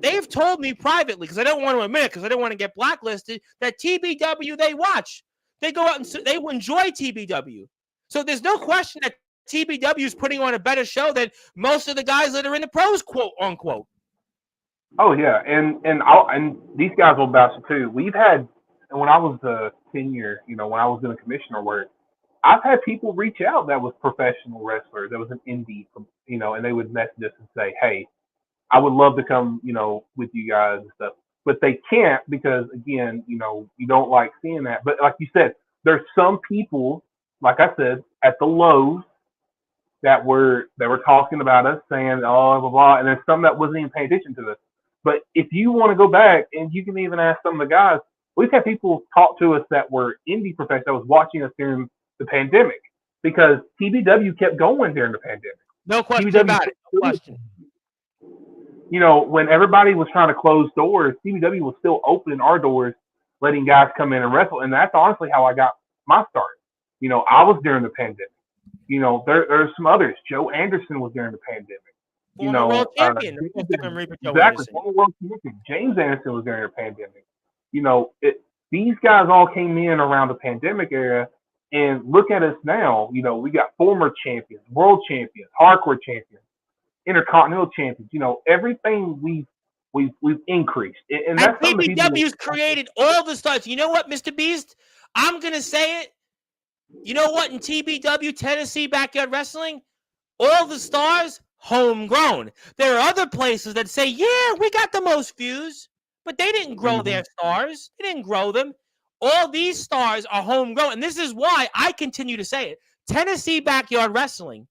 They've told me privately, because I don't want to admit it, because I don't want to get blacklisted, that TBW they watch. They go out and they enjoy TBW. So there's no question that TBW is putting on a better show than most of the guys that are in the pros, quote unquote. Oh yeah, and these guys will vouch too. We've had, and when I was a senior, when I was doing commissioner work, I've had people reach out that was professional wrestlers, that was an indie, and they would message us and say, hey, I would love to come, with you guys and stuff. But they can't because, again, you don't like seeing that. But like you said, there's some people, like I said, at the lows that were talking about us, saying, oh, blah, blah, and there's some that wasn't even paying attention to us. But if you want to go back, and you can even ask some of the guys, we've had people talk to us that were indie professionals that was watching us during the pandemic, because TBW kept going during the pandemic. No question about it. No question. When everybody was trying to close doors, TBW was still opening our doors, letting guys come in and wrestle. And that's honestly how I got my start. I was during the pandemic. There's some others. Joe Anderson was during the pandemic. Former world champion. Exactly. Former world champion. James Anderson was during the pandemic. These guys all came in around the pandemic era. And look at us now. We got former champions, world champions, hardcore champions, intercontinental champions. Everything we've increased, and that's TBW's created all the stars. You know what, Mr. Beast? I'm gonna say it. You know what? In TBW, Tennessee Backyard Wrestling, all the stars homegrown. There are other places that say, yeah, we got the most views, but they didn't grow their stars. They didn't grow them. All these stars are homegrown, and this is why I continue to say it. Tennessee Backyard Wrestling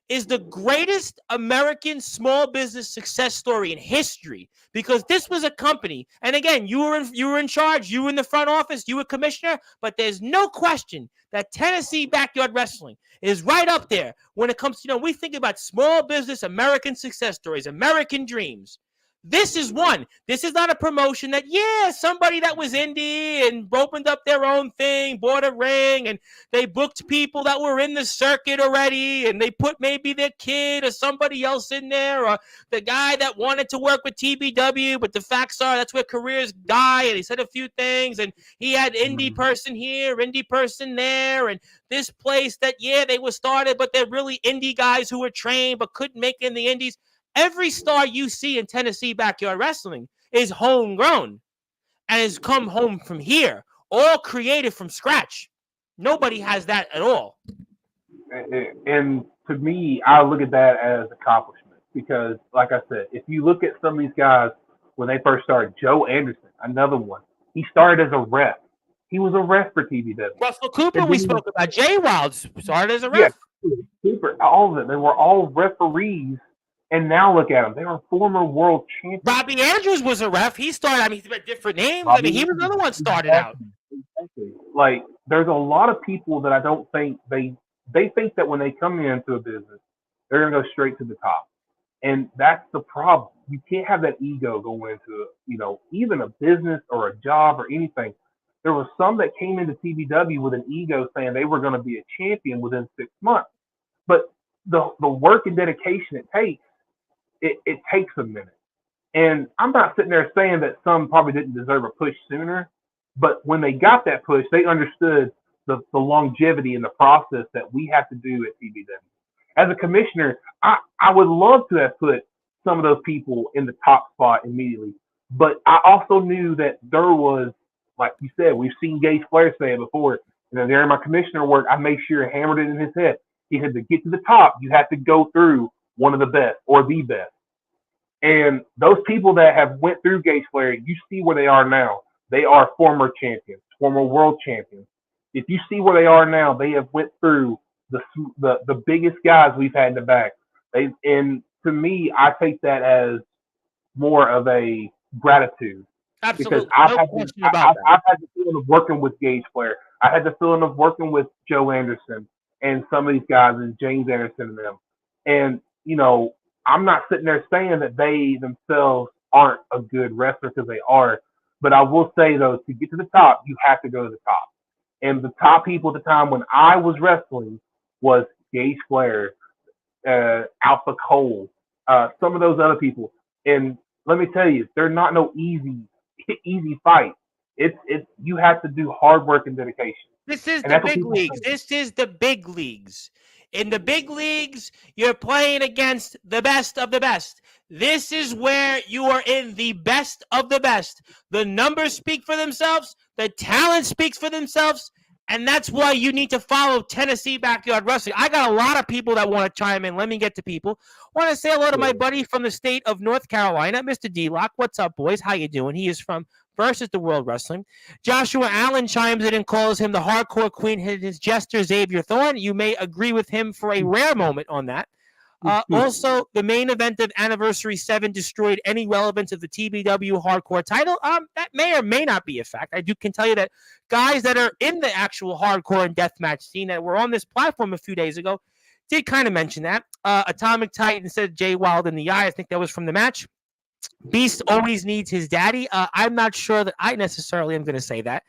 is the greatest American small business success story in history, because this was a company, and again, you were in charge, you were in the front office, you were commissioner, but there's no question that Tennessee Backyard Wrestling is right up there when it comes to, we think about small business American success stories, American dreams. This is one. This is not a promotion that, somebody that was indie and opened up their own thing, bought a ring, and they booked people that were in the circuit already, and they put maybe their kid or somebody else in there, or the guy that wanted to work with TBW, but the facts are that's where careers die, and he said a few things, and he had indie person here, indie person there, and this place that, they were started, but they're really indie guys who were trained but couldn't make it in the indies. Every star you see in Tennessee Backyard Wrestling is homegrown and has come home from here, all created from scratch. Nobody has that at all. And to me, I look at that as accomplishment because, like I said, if you look at some of these guys when they first started, Joe Anderson, another one, he started as a ref. He was a ref for TBW. Russell Cooper, And we then, spoke about. Jay Wild started as a yeah, ref. Cooper, all of them, they were all referees. And now look at them; they are former world champions. Robbie Andrews was a ref. He started. I mean, he's been different names. I mean, Bobby, he was another one started out. exactly, exactly. Like, there's a lot of people that I don't think they think that when they come into a business, they're gonna go straight to the top. And that's the problem. You can't have that ego go into, even a business or a job or anything. There was some that came into TBW with an ego saying they were going to be a champion within 6 months. But the work and dedication it takes a minute. And I'm not sitting there saying that some probably didn't deserve a push sooner, but when they got that push, they understood the longevity and the process that we have to do at TBW. As a commissioner, I would love to have put some of those people in the top spot immediately. But I also knew that there was, like you said, we've seen Gage Flair say it before. During my commissioner work, I made sure I hammered it in his head. He said to get to the top, you have to go through one of the best or the best. And those people that have went through Gage Flair, you see where they are now. They are former champions, former world champions. If you see where they are now, they have went through the biggest guys we've had in the back. And to me, I take that as more of a gratitude. Absolutely, Because I've no had question about that. I've had the feeling of working with Gage Flair. I had the feeling of working with Joe Anderson and some of these guys and James Anderson and them. And I'm not sitting there saying that they themselves aren't a good wrestler because they are. But I will say though, to get to the top, you have to go to the top. And the top people at the time when I was wrestling was Gage Flair, Alpha Cole, some of those other people. And let me tell you, they're not no easy fight. It's you have to do hard work and dedication. This is And the that's what big people leagues. say. This is the big leagues. In the big leagues, you're playing against the best of the best. This is where you are in the best of the best. The numbers speak for themselves. The talent speaks for themselves. And that's why you need to follow Tennessee Backyard Wrestling. I got a lot of people that want to chime in. Let me get to people. Want to say hello to my buddy from the state of North Carolina, Mr. D-Lock. What's up, boys? How you doing? He is from Versus the World Wrestling. Joshua Allen chimes in and calls him the hardcore queen, his jester, Xavier Thorne. You may agree with him for a rare moment on that. Also, the main event of Anniversary 7 destroyed any relevance of the TBW hardcore title. That may or may not be a fact. I can tell you that guys that are in the actual hardcore and deathmatch scene that were on this platform a few days ago did kind of mention that. Atomic Titan said Jay Wild in the eye. I think that was from the match. Beast always needs his daddy. I'm not sure that I necessarily am going to say that.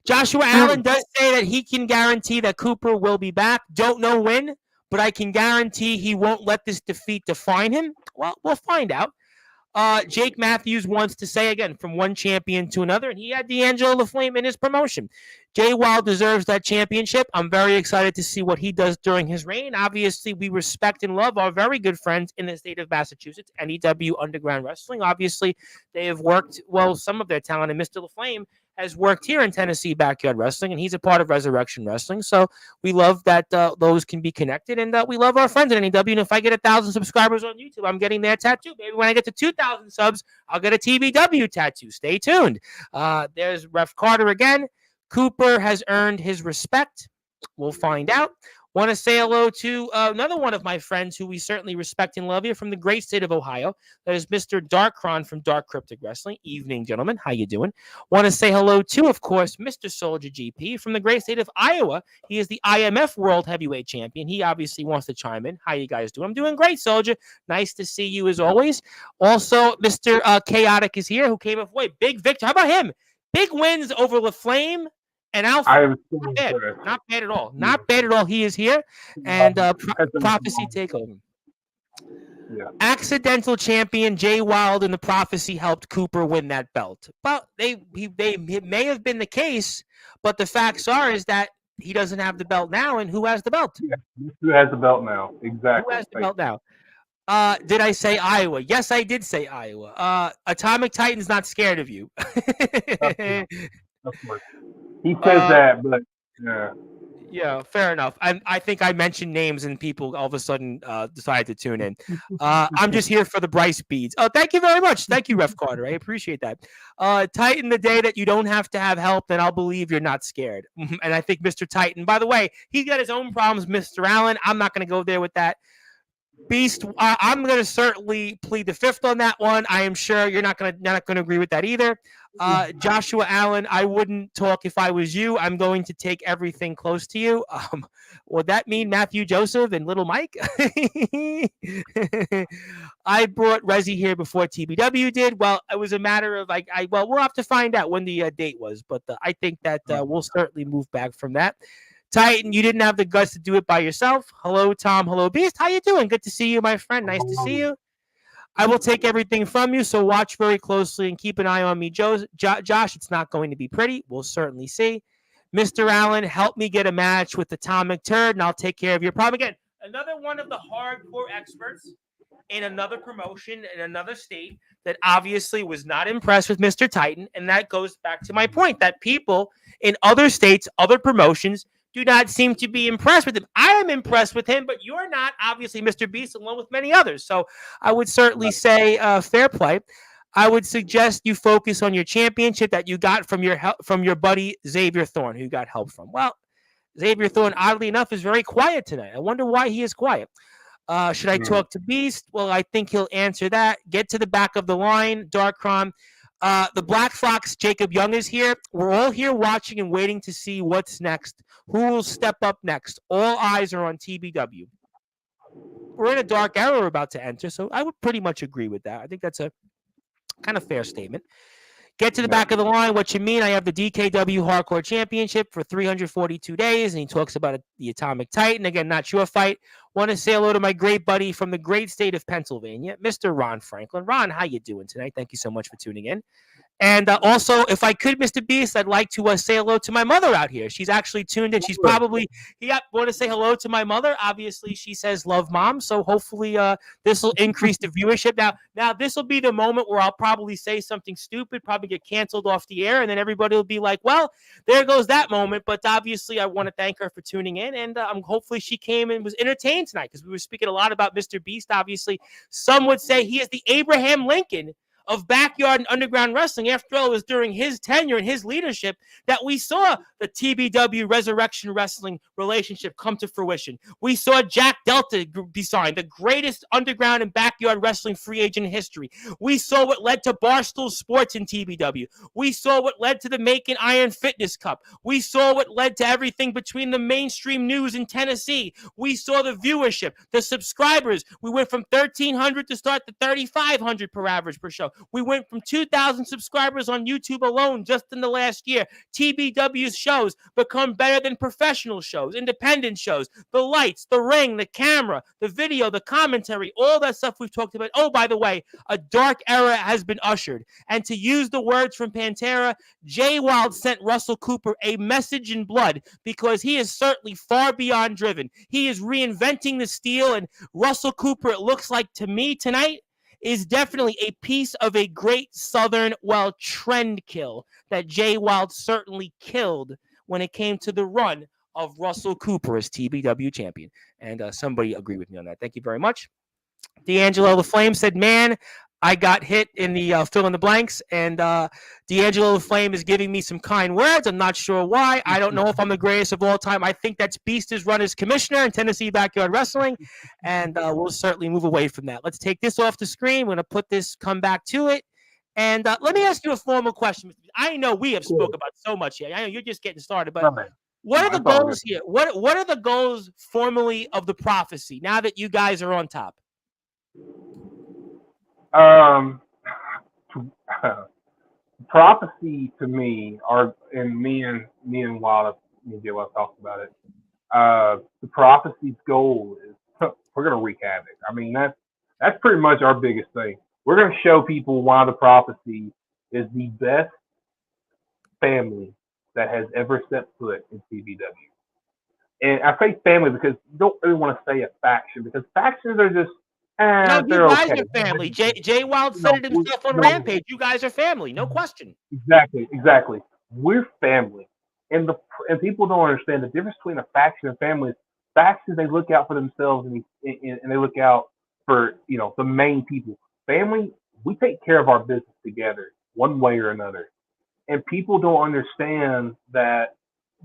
Joshua Allen does say that he can guarantee that Cooper will be back. Don't know when, but I can guarantee he won't let this defeat define him. Well, we'll find out. Jake Matthews wants to say again, from one champion to another, and he had D'Angelo LaFlame in his promotion. Jay Wild deserves that championship. I'm very excited to see what he does during his reign. Obviously, we respect and love our very good friends in the state of Massachusetts, NEW Underground Wrestling. Obviously, they have worked, some of their talent, and Mr. LaFlame has worked here in Tennessee Backyard Wrestling, and he's a part of Resurrection Wrestling. So we love that those can be connected, and we love our friends at NEW. And if I get 1,000 subscribers on YouTube, I'm getting their tattoo. Maybe when I get to 2,000 subs, I'll get a TBW tattoo. Stay tuned. There's Ref Carter again. Cooper has earned his respect. We'll find out. Want to say hello to another one of my friends who we certainly respect and love here from the great state of Ohio. That is Mr. Darkron from Dark Cryptic Wrestling. Evening, gentlemen. How you doing? Want to say hello to, of course, Mr. Soldier GP from the great state of Iowa. He is the IMF World Heavyweight Champion. He obviously wants to chime in. How you guys doing? I'm doing great, Soldier. Nice to see you as always. Also, Mr. Chaotic is here, who came off big victory. How about him? Big wins over LaFlame and Alpha. Not bad at all. Not bad at all. He is here. And Prophecy Takeover. Yeah. Accidental champion Jay Wild and the Prophecy helped Cooper win that belt. But it may have been the case, but the facts is that he doesn't have the belt now. And who has the belt? Yeah. Who has the belt now? Exactly. Who has the belt now? Did I say Iowa? Yes, I did say Iowa. Atomic Titan's not scared of you. Of course. He says that, but yeah. Yeah, fair enough. I think I mentioned names and people all of a sudden decided to tune in. I'm just here for the Bryce beads. Oh, thank you very much. Thank you, Ref Carter. I appreciate that. Titan, the day that you don't have to have help, then I'll believe you're not scared. And I think Mr. Titan, by the way, he's got his own problems, Mr. Allen. I'm not going to go there with that. Beast, I'm going to certainly plead the fifth on that one. I am sure you're not going to agree with that either. Joshua Allen, I wouldn't talk if I was you. I'm going to take everything close to you. Would that mean Matthew Joseph and Little Mike? I brought Rezi here before TBW did. Well, it was a matter of well, we'll have to find out when the date was, but I think that we'll certainly move back from that. Titan, you didn't have the guts to do it by yourself. Hello, Tom. Hello, Beast. How you doing? Good to see you, my friend. Nice to see you. I will take everything from you, so watch very closely and keep an eye on me, Josh. It's not going to be pretty. We'll certainly see. Mr. Allen, help me get a match with Atomic Turd, and I'll take care of your problem. Again, another one of the hardcore experts in another promotion in another state that obviously was not impressed with Mr. Titan, and that goes back to my point that people in other states, other promotions, do not seem to be impressed with him. I am impressed with him, but you're not, obviously, Mr. Beast, along with many others. So I would certainly say fair play. I would suggest you focus on your championship that you got from your buddy Xavier Thorne, who you got help from. Well, Xavier Thorne, oddly enough, is very quiet tonight. I wonder why he is quiet. Should I talk to Beast? Well, I think he'll answer that. Get to the back of the line, Darkron. The Black Fox, Jacob Young, is here. We're all here watching and waiting to see what's next. Who will step up next? All eyes are on TBW. We're in a dark era we're about to enter, so I would pretty much agree with that. I think that's a kind of fair statement. Get to the back of the line. What you mean? I have the DKW Hardcore Championship for 342 days, and he talks about the Atomic Titan. Again, not your fight. Want to say hello to my great buddy from the great state of Pennsylvania, Mr. Ron Franklin. Ron, how you doing tonight? Thank you so much for tuning in. And also, if I could, Mr. Beast, I'd like to say hello to my mother out here. She's actually tuned in. She's probably, want to say hello to my mother. Obviously, she says love mom. So hopefully this will increase the viewership. Now this will be the moment where I'll probably say something stupid, probably get canceled off the air. And then everybody will be like, well, there goes that moment. But obviously, I want to thank her for tuning in. And hopefully she came and was entertained tonight because we were speaking a lot about Mr. Beast. Obviously, some would say he is the Abraham Lincoln of backyard and underground wrestling. After all, it was during his tenure and his leadership that we saw the TBW Resurrection Wrestling relationship come to fruition. We saw Jack Delta be signed, the greatest underground and backyard wrestling free agent in history. We saw what led to Barstool Sports in TBW. We saw what led to the Macon Iron Fitness Cup. We saw what led to everything between the mainstream news in Tennessee. We saw the viewership, the subscribers. We went from 1,300 to start to 3,500 per average per show. We went from 2,000 subscribers on YouTube alone just in the last year. TBW's shows become better than professional shows, independent shows. The lights, the ring, the camera, the video, the commentary, all that stuff we've talked about. Oh, by the way, a dark era has been ushered. And to use the words from Pantera, Jay Wild sent Russell Cooper a message in blood because he is certainly far beyond driven. He is reinventing the steel, and Russell Cooper, it looks like to me tonight, is definitely a piece of a great Southern, trend kill that Jay Wild certainly killed when it came to the run of Russell Cooper as TBW champion. And somebody agreed with me on that. Thank you very much. D'Angelo the Flame said, man, I got hit in the fill in the blanks, and D'Angelo the Flame is giving me some kind words. I'm not sure why. I don't know if I'm the greatest of all time. I think that's Beast is run as commissioner in Tennessee Backyard Wrestling, and we'll certainly move away from that. Let's take this off the screen. We're going to put this, come back to it. And let me ask you a formal question. I know we have spoke about so much here. I know you're just getting started, but what are the goals here? What are the goals formally of the prophecy now that you guys are on top? Prophecy to me and me and Wild talked about it. The prophecy's goal is we're gonna wreak havoc. I mean that's pretty much our biggest thing. We're gonna show people why the prophecy is the best family that has ever set foot in TBW. And I say family because you don't really want to say a faction because factions are just no, you guys are family. Jay Wild said it himself on Rampage. You guys are family, no question. Exactly. We're family. And people don't understand the difference between a faction and family. Factions, they look out for themselves and they look out for the main people. Family, we take care of our business together one way or another. And people don't understand that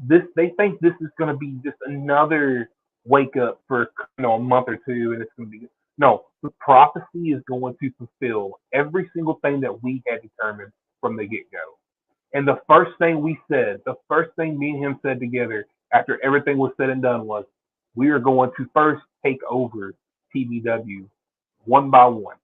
they think this is going to be just another wake up for a month or two, and it's going to be no. The prophecy is going to fulfill every single thing that we had determined from the get go. And the first thing we said, the first thing me and him said together after everything was said and done was, we are going to first take over TBW one by one.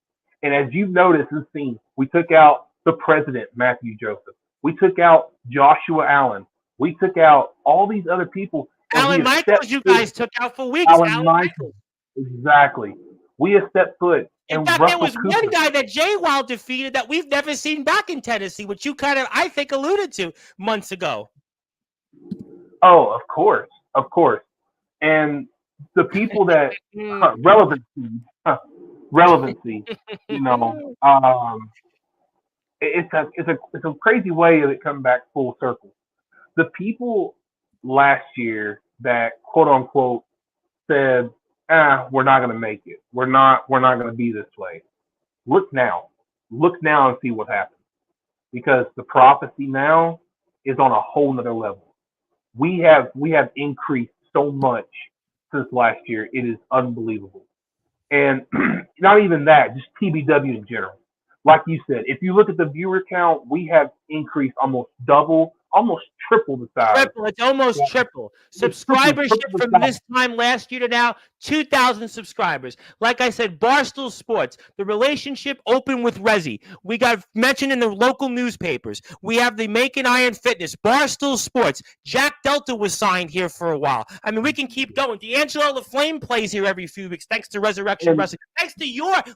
And as you've noticed and seen, we took out the president, Matthew Joseph. We took out Joshua Allen. We took out all these other people. Alan Michaels, you guys took out for weeks. Alan Michaels. Exactly. We have stepped foot. In fact, there was one guy that Jay Wild defeated that we've never seen back in Tennessee, which you kind of, I think, alluded to months ago. Oh, of course. Of course. And the people that relevancy, it's a crazy way of it coming back full circle. The people last year that quote unquote said, we're not going to make it. We're not going to be this way. Look now and see what happens, because the prophecy now is on a whole nother level. We have increased so much since last year. It is unbelievable. And not even that, just TBW in general. Like you said, if you look at the viewer count, we have increased almost double, almost triple the size. Triple. It's almost triple. Subscribership from this time last year to now, 2,000 subscribers. Like I said, Barstool Sports, the relationship open with Resi. We got mentioned in the local newspapers. We have the Macon Iron Fitness, Barstool Sports. Jack Delta was signed here for a while. I mean, we can keep going. D'Angelo LaFlame plays here every few weeks, thanks to Resurrection Wrestling. Thanks to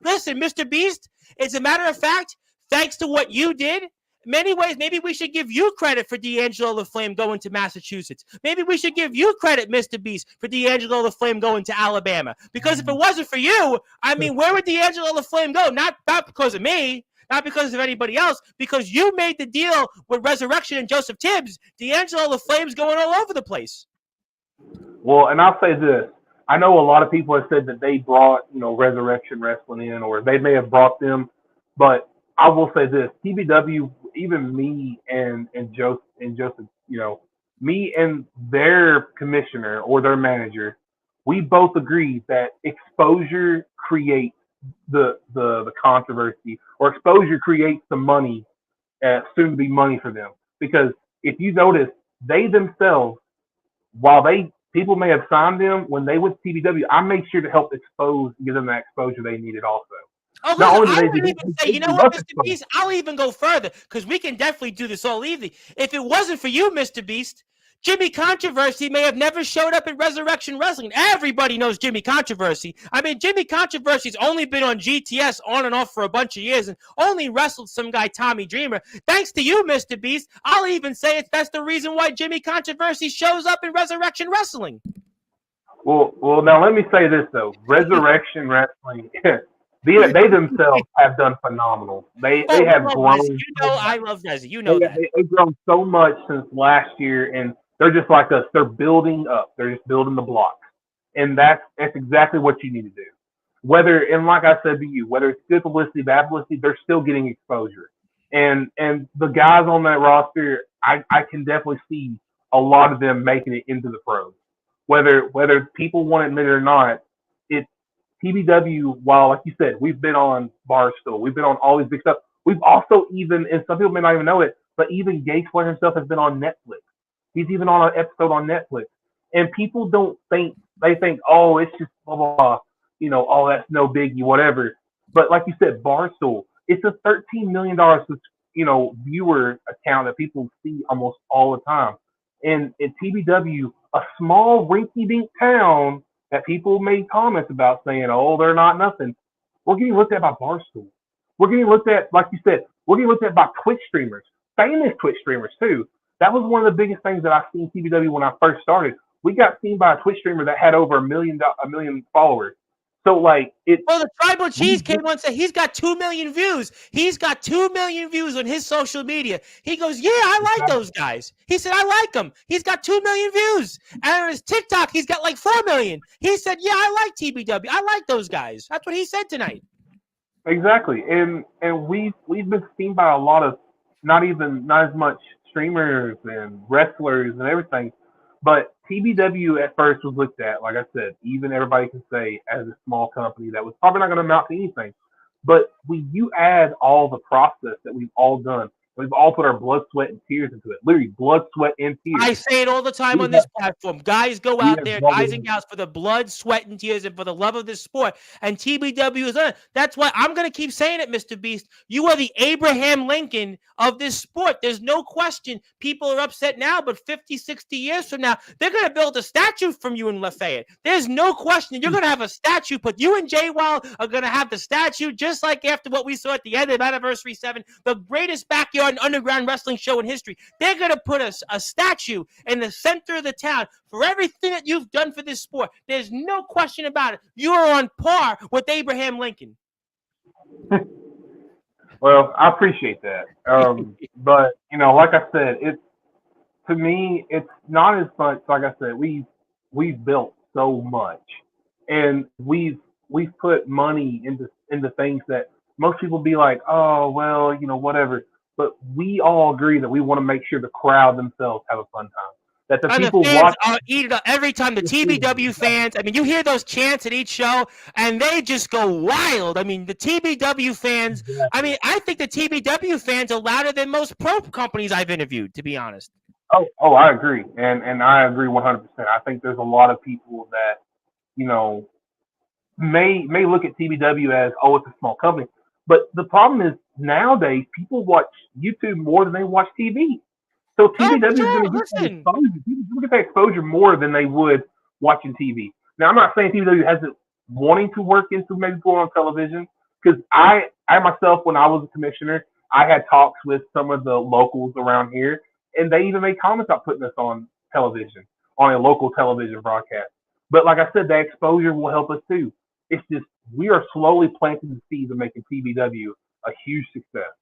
listen, Mr. Beast, as a matter of fact, thanks to what you did, many ways, maybe we should give you credit for D'Angelo LaFlame going to Massachusetts. Maybe we should give you credit, Mr. Beast, for D'Angelo LaFlame going to Alabama. Because if it wasn't for you, I mean, where would D'Angelo LaFlame go? Not because of me, not because of anybody else, because you made the deal with Resurrection and Joseph Tibbs. D'Angelo LaFlame's going all over the place. Well, and I'll say this. I know a lot of people have said that they brought, Resurrection Wrestling in, or they may have brought them, but I will say this: TBW, even me and Joseph, me and their commissioner or their manager, we both agreed that exposure creates the controversy, or exposure creates the money, soon to be money for them. Because if you notice, they themselves, while people may have signed them, when they went to TBW, I made sure to help give them that exposure they needed also. Oh, listen, I would even say, you know what, Mr. Beast? I'll even go further, because we can definitely do this all evening. If it wasn't for you, Mr. Beast, Jimmy Controversy may have never showed up at Resurrection Wrestling. Everybody knows Jimmy Controversy. I mean, Jimmy Controversy's only been on GTS on and off for a bunch of years and only wrestled some guy, Tommy Dreamer. Thanks to you, Mr. Beast, I'll even say that's the reason why Jimmy Controversy shows up in Resurrection Wrestling. Well, now let me say this, though. Resurrection Wrestling... They themselves have done phenomenal. They have grown. I love Resi. They've grown so much since last year, and they're just like us. They're building up. They're just building the blocks, and that's exactly what you need to do. And like I said to you, whether it's good publicity, bad publicity, they're still getting exposure. And the guys on that roster, I can definitely see a lot of them making it into the pros. Whether people want to admit it or not, TBW, while, like you said, we've been on Barstool, we've been on all these big stuff. We've also and some people may not even know it, but even Gateway himself has been on Netflix. He's even on an episode on Netflix. And people don't think, they think, oh, it's just blah, blah, blah, oh, that's no biggie, whatever. But like you said, Barstool, it's a $13 million, viewer account that people see almost all the time. And at TBW, a small rinky-dink town that people made comments about saying, oh, they're not nothing. We're getting looked at by Barstool. We're getting looked at, like you said, we're getting looked at by Twitch streamers, famous Twitch streamers too. That was one of the biggest things that I seen TBW when I first started. We got seen by a Twitch streamer that had over a million followers. So like it. Well, the Tribal Cheese We came on and said he's got 2 million views. He's got 2 million views on his social media. He goes, yeah, I like those guys. He said, I like him. He's got 2 million views. And on his TikTok, he's got like 4 million. He said, yeah, I like TBW. I like those guys. That's what he said tonight. Exactly, and we've been seen by a lot of not as much streamers and wrestlers and everything, but TBW at first was looked at, like I said, even everybody can say as a small company that was probably not going to amount to anything. But when you add all the process that we've all done, we've all put our blood, sweat, and tears into it. Literally, blood, sweat, and I tears. say it all the time We on have this platform. Guys go we out have there, brought guys and in. gals, for the blood, sweat, and tears and for the love of this sport. And TBW is on it. That's why I'm going to keep saying it, Mr. Beast. You are the Abraham Lincoln of this sport. There's no question. People are upset now, but 50, 60 years from now, they're going to build a statue from you in Lafayette. There's no question. You're going to have a statue put. You and Jay Wild are going to have the statue, just like after what we saw at the end of Anniversary 7, the greatest backyard and underground wrestling show in history. They're going to put a statue in the center of the town for everything that you've done for this sport. There's no question about it. You are on par with Abraham Lincoln. Well, I appreciate that. But like I said, it's to me, it's not as much. Like I said, we've built so much, and we've put money into things that most people be like, oh well, whatever. But we all agree that we want to make sure the crowd themselves have a fun time. That the And the people fans watch. are eating up every time. The TBW fans, I mean, you hear those chants at each show, and they just go wild. I mean, the TBW fans, I mean, I think the TBW fans are louder than most pro companies I've interviewed, to be honest. Oh, I agree, and I agree 100%. I think there's a lot of people that you know may look at TBW as, oh, it's a small company, but the problem is nowadays people watch YouTube more than they watch TV. So Oh, TBW is sure, going to get that listen. exposure. People get that exposure more than they would watching TV. Now, I'm not saying TBW hasn't wanting to work into maybe going on television, because I myself, when I was a commissioner, I had talks with some of the locals around here, and they even made comments about putting us on television, on a local television broadcast. But like I said, that exposure will help us too. It's just we are slowly planting the seeds of making TBW a huge success.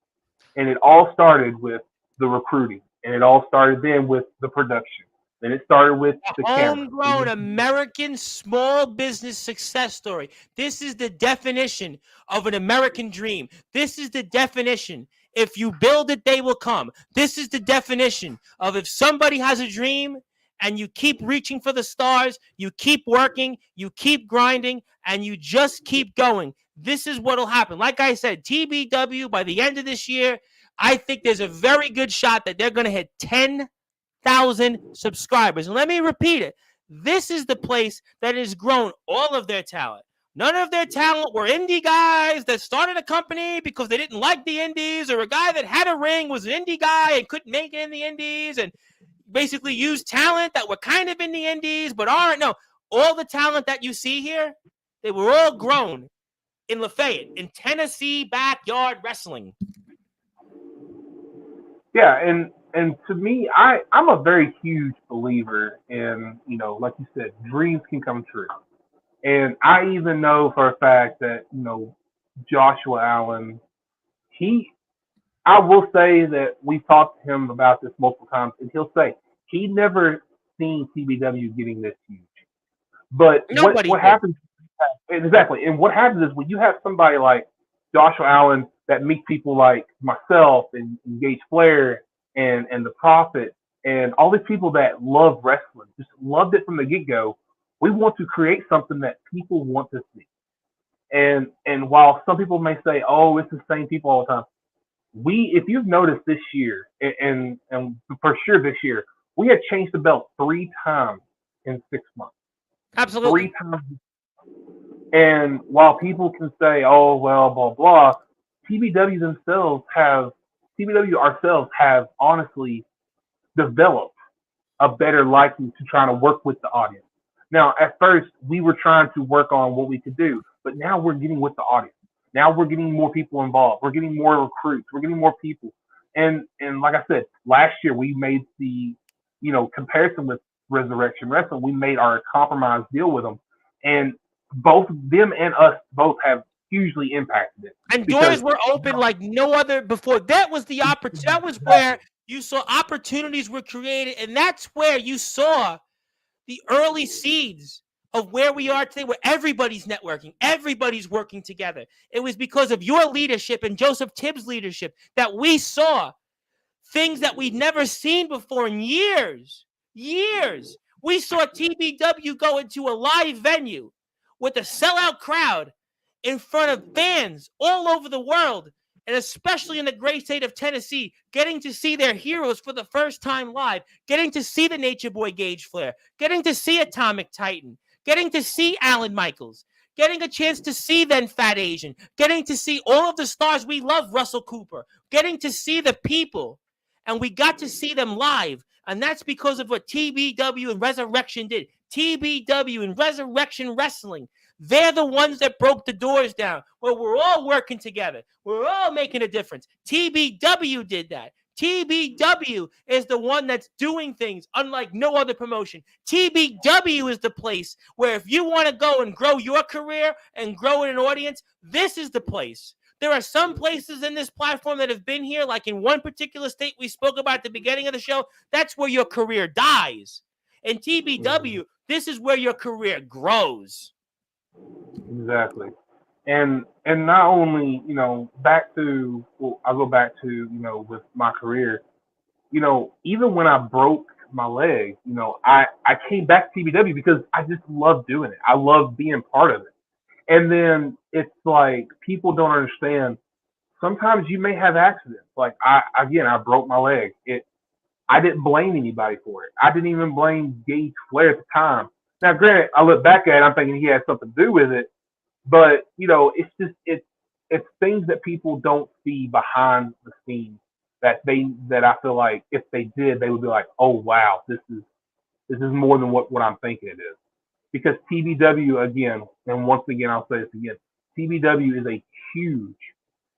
And it all started with the recruiting, and it all started then with the production. Then it started with the camera. Homegrown American small business success story. This is the definition of an American dream. This is the definition. If you build it, they will come. This is the definition of if somebody has a dream and you keep reaching for the stars, you keep working, you keep grinding, and you just keep going. This is what will happen. Like I said, TBW, by the end of this year, I think there's a very good shot that they're going to hit 10,000 subscribers. And let me repeat it. This is the place that has grown all of their talent. None of their talent were indie guys that started a company because they didn't like the indies, or a guy that had a ring was an indie guy and couldn't make it in the indies and basically used talent that were kind of in the indies but aren't. No, all the talent that you see here, they were all grown in Lafayette, in Tennessee backyard wrestling. Yeah, and to me, I'm a very huge believer in, like you said, dreams can come true. And I even know for a fact that, Joshua Allen, I will say that we've talked to him about this multiple times, and he'll say he never seen TBW getting this huge. But what happens exactly, and what happens is when you have somebody like Joshua Allen that meets people like myself and Gage Flair and the Prophet and all these people that love wrestling, just loved it from the get go. We want to create something that people want to see. And while some people may say, "Oh, it's the same people all the time," if you've noticed this year, and for sure this year, we had changed the belt 3 times in 6 months. Absolutely. 3 times. And while people can say, "Oh, well, blah blah," TBW ourselves have honestly developed a better liking to trying to work with the audience. Now, at first, we were trying to work on what we could do, but now we're getting with the audience. Now we're getting more people involved. We're getting more recruits. We're getting more people. And like I said, last year we made the comparison with Resurrection Wrestling. We made our compromise deal with them, and both them and us both have hugely impacted it. And Because doors were open like no other before. That was the opportunity. That was where you saw opportunities were created, and that's where you saw the early seeds of where we are today, where everybody's networking, everybody's working together. It was because of your leadership and Joseph Tibbs' leadership that we saw things that we'd never seen before in years. Years. We saw TBW go into a live venue with a sellout crowd in front of fans all over the world, and especially in the great state of Tennessee, getting to see their heroes for the first time live, getting to see the Nature Boy Gage Flair, getting to see Atomic Titan, getting to see Alan Michaels, getting a chance to see then Fat Asian, getting to see all of the stars we love, Russell Cooper, getting to see the people, and we got to see them live, and that's because of what TBW and Resurrection did. TBW and Resurrection Wrestling, they're the ones that broke the doors down, where we're all working together. We're all making a difference. TBW did that. TBW is the one that's doing things unlike no other promotion. TBW is the place where if you want to go and grow your career and grow in an audience, this is the place. There are some places in this platform that have been here, like in one particular state we spoke about at the beginning of the show, that's where your career dies. In TBW, this is where your career grows. Exactly. And not only, back to, I'll go back to, with my career, even when I broke my leg, I came back to TBW because I just love doing it. I love being part of it. And then it's like people don't understand. Sometimes you may have accidents. Like I broke my leg. I didn't blame anybody for it. I didn't even blame Gage Flair at the time. Now, granted, I look back at it, I'm thinking he had something to do with it. But it's just it's things that people don't see behind the scenes that I feel like if they did, they would be like, oh wow, this is more than what I'm thinking it is. Because TBW again, and once again I'll say this again, TBW is a huge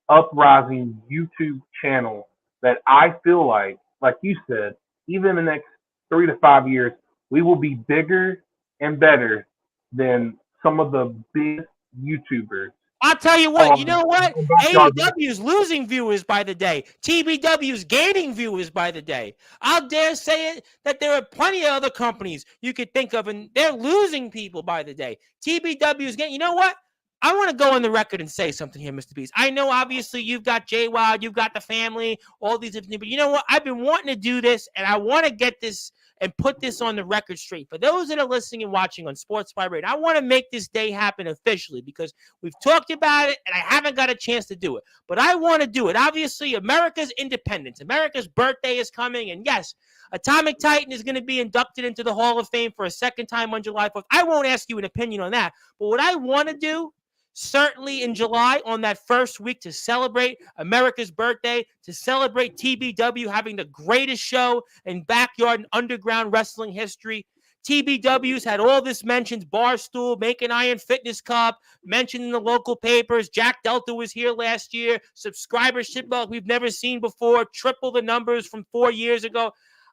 uprising YouTube channel that I feel like you said, even in the next 3 to 5 years, we will be bigger and better than some of the big YouTubers. I'll tell you what, you know what? AEW is losing viewers by the day. TBW is gaining viewers by the day. I'll dare say it that there are plenty of other companies you could think of, and they're losing people by the day. TBW is getting, you know what? I want to go on the record and say something here, Mr. Beast. I know, obviously, you've got J-Wild, you've got the family, all these different things, but you know what? I've been wanting to do this, and I want to get this and put this on the record straight. For those that are listening and watching on Sportzwire Radio, I want to make this day happen officially because we've talked about it, and I haven't got a chance to do it. But I want to do it. Obviously, America's independence. America's birthday is coming, and yes, Atomic Titan is going to be inducted into the Hall of Fame for a second time on July 4th. I won't ask you an opinion on that, but what I want to do, certainly in July, on that first week, to celebrate America's birthday, to celebrate TBW having the greatest show in backyard and underground wrestling history. TBW's had all this mentions, Barstool, Making Iron Fitness Cup, mentioned in the local papers. Jack Delta was here last year. Subscribership like we've never seen before, triple the numbers from 4 years ago.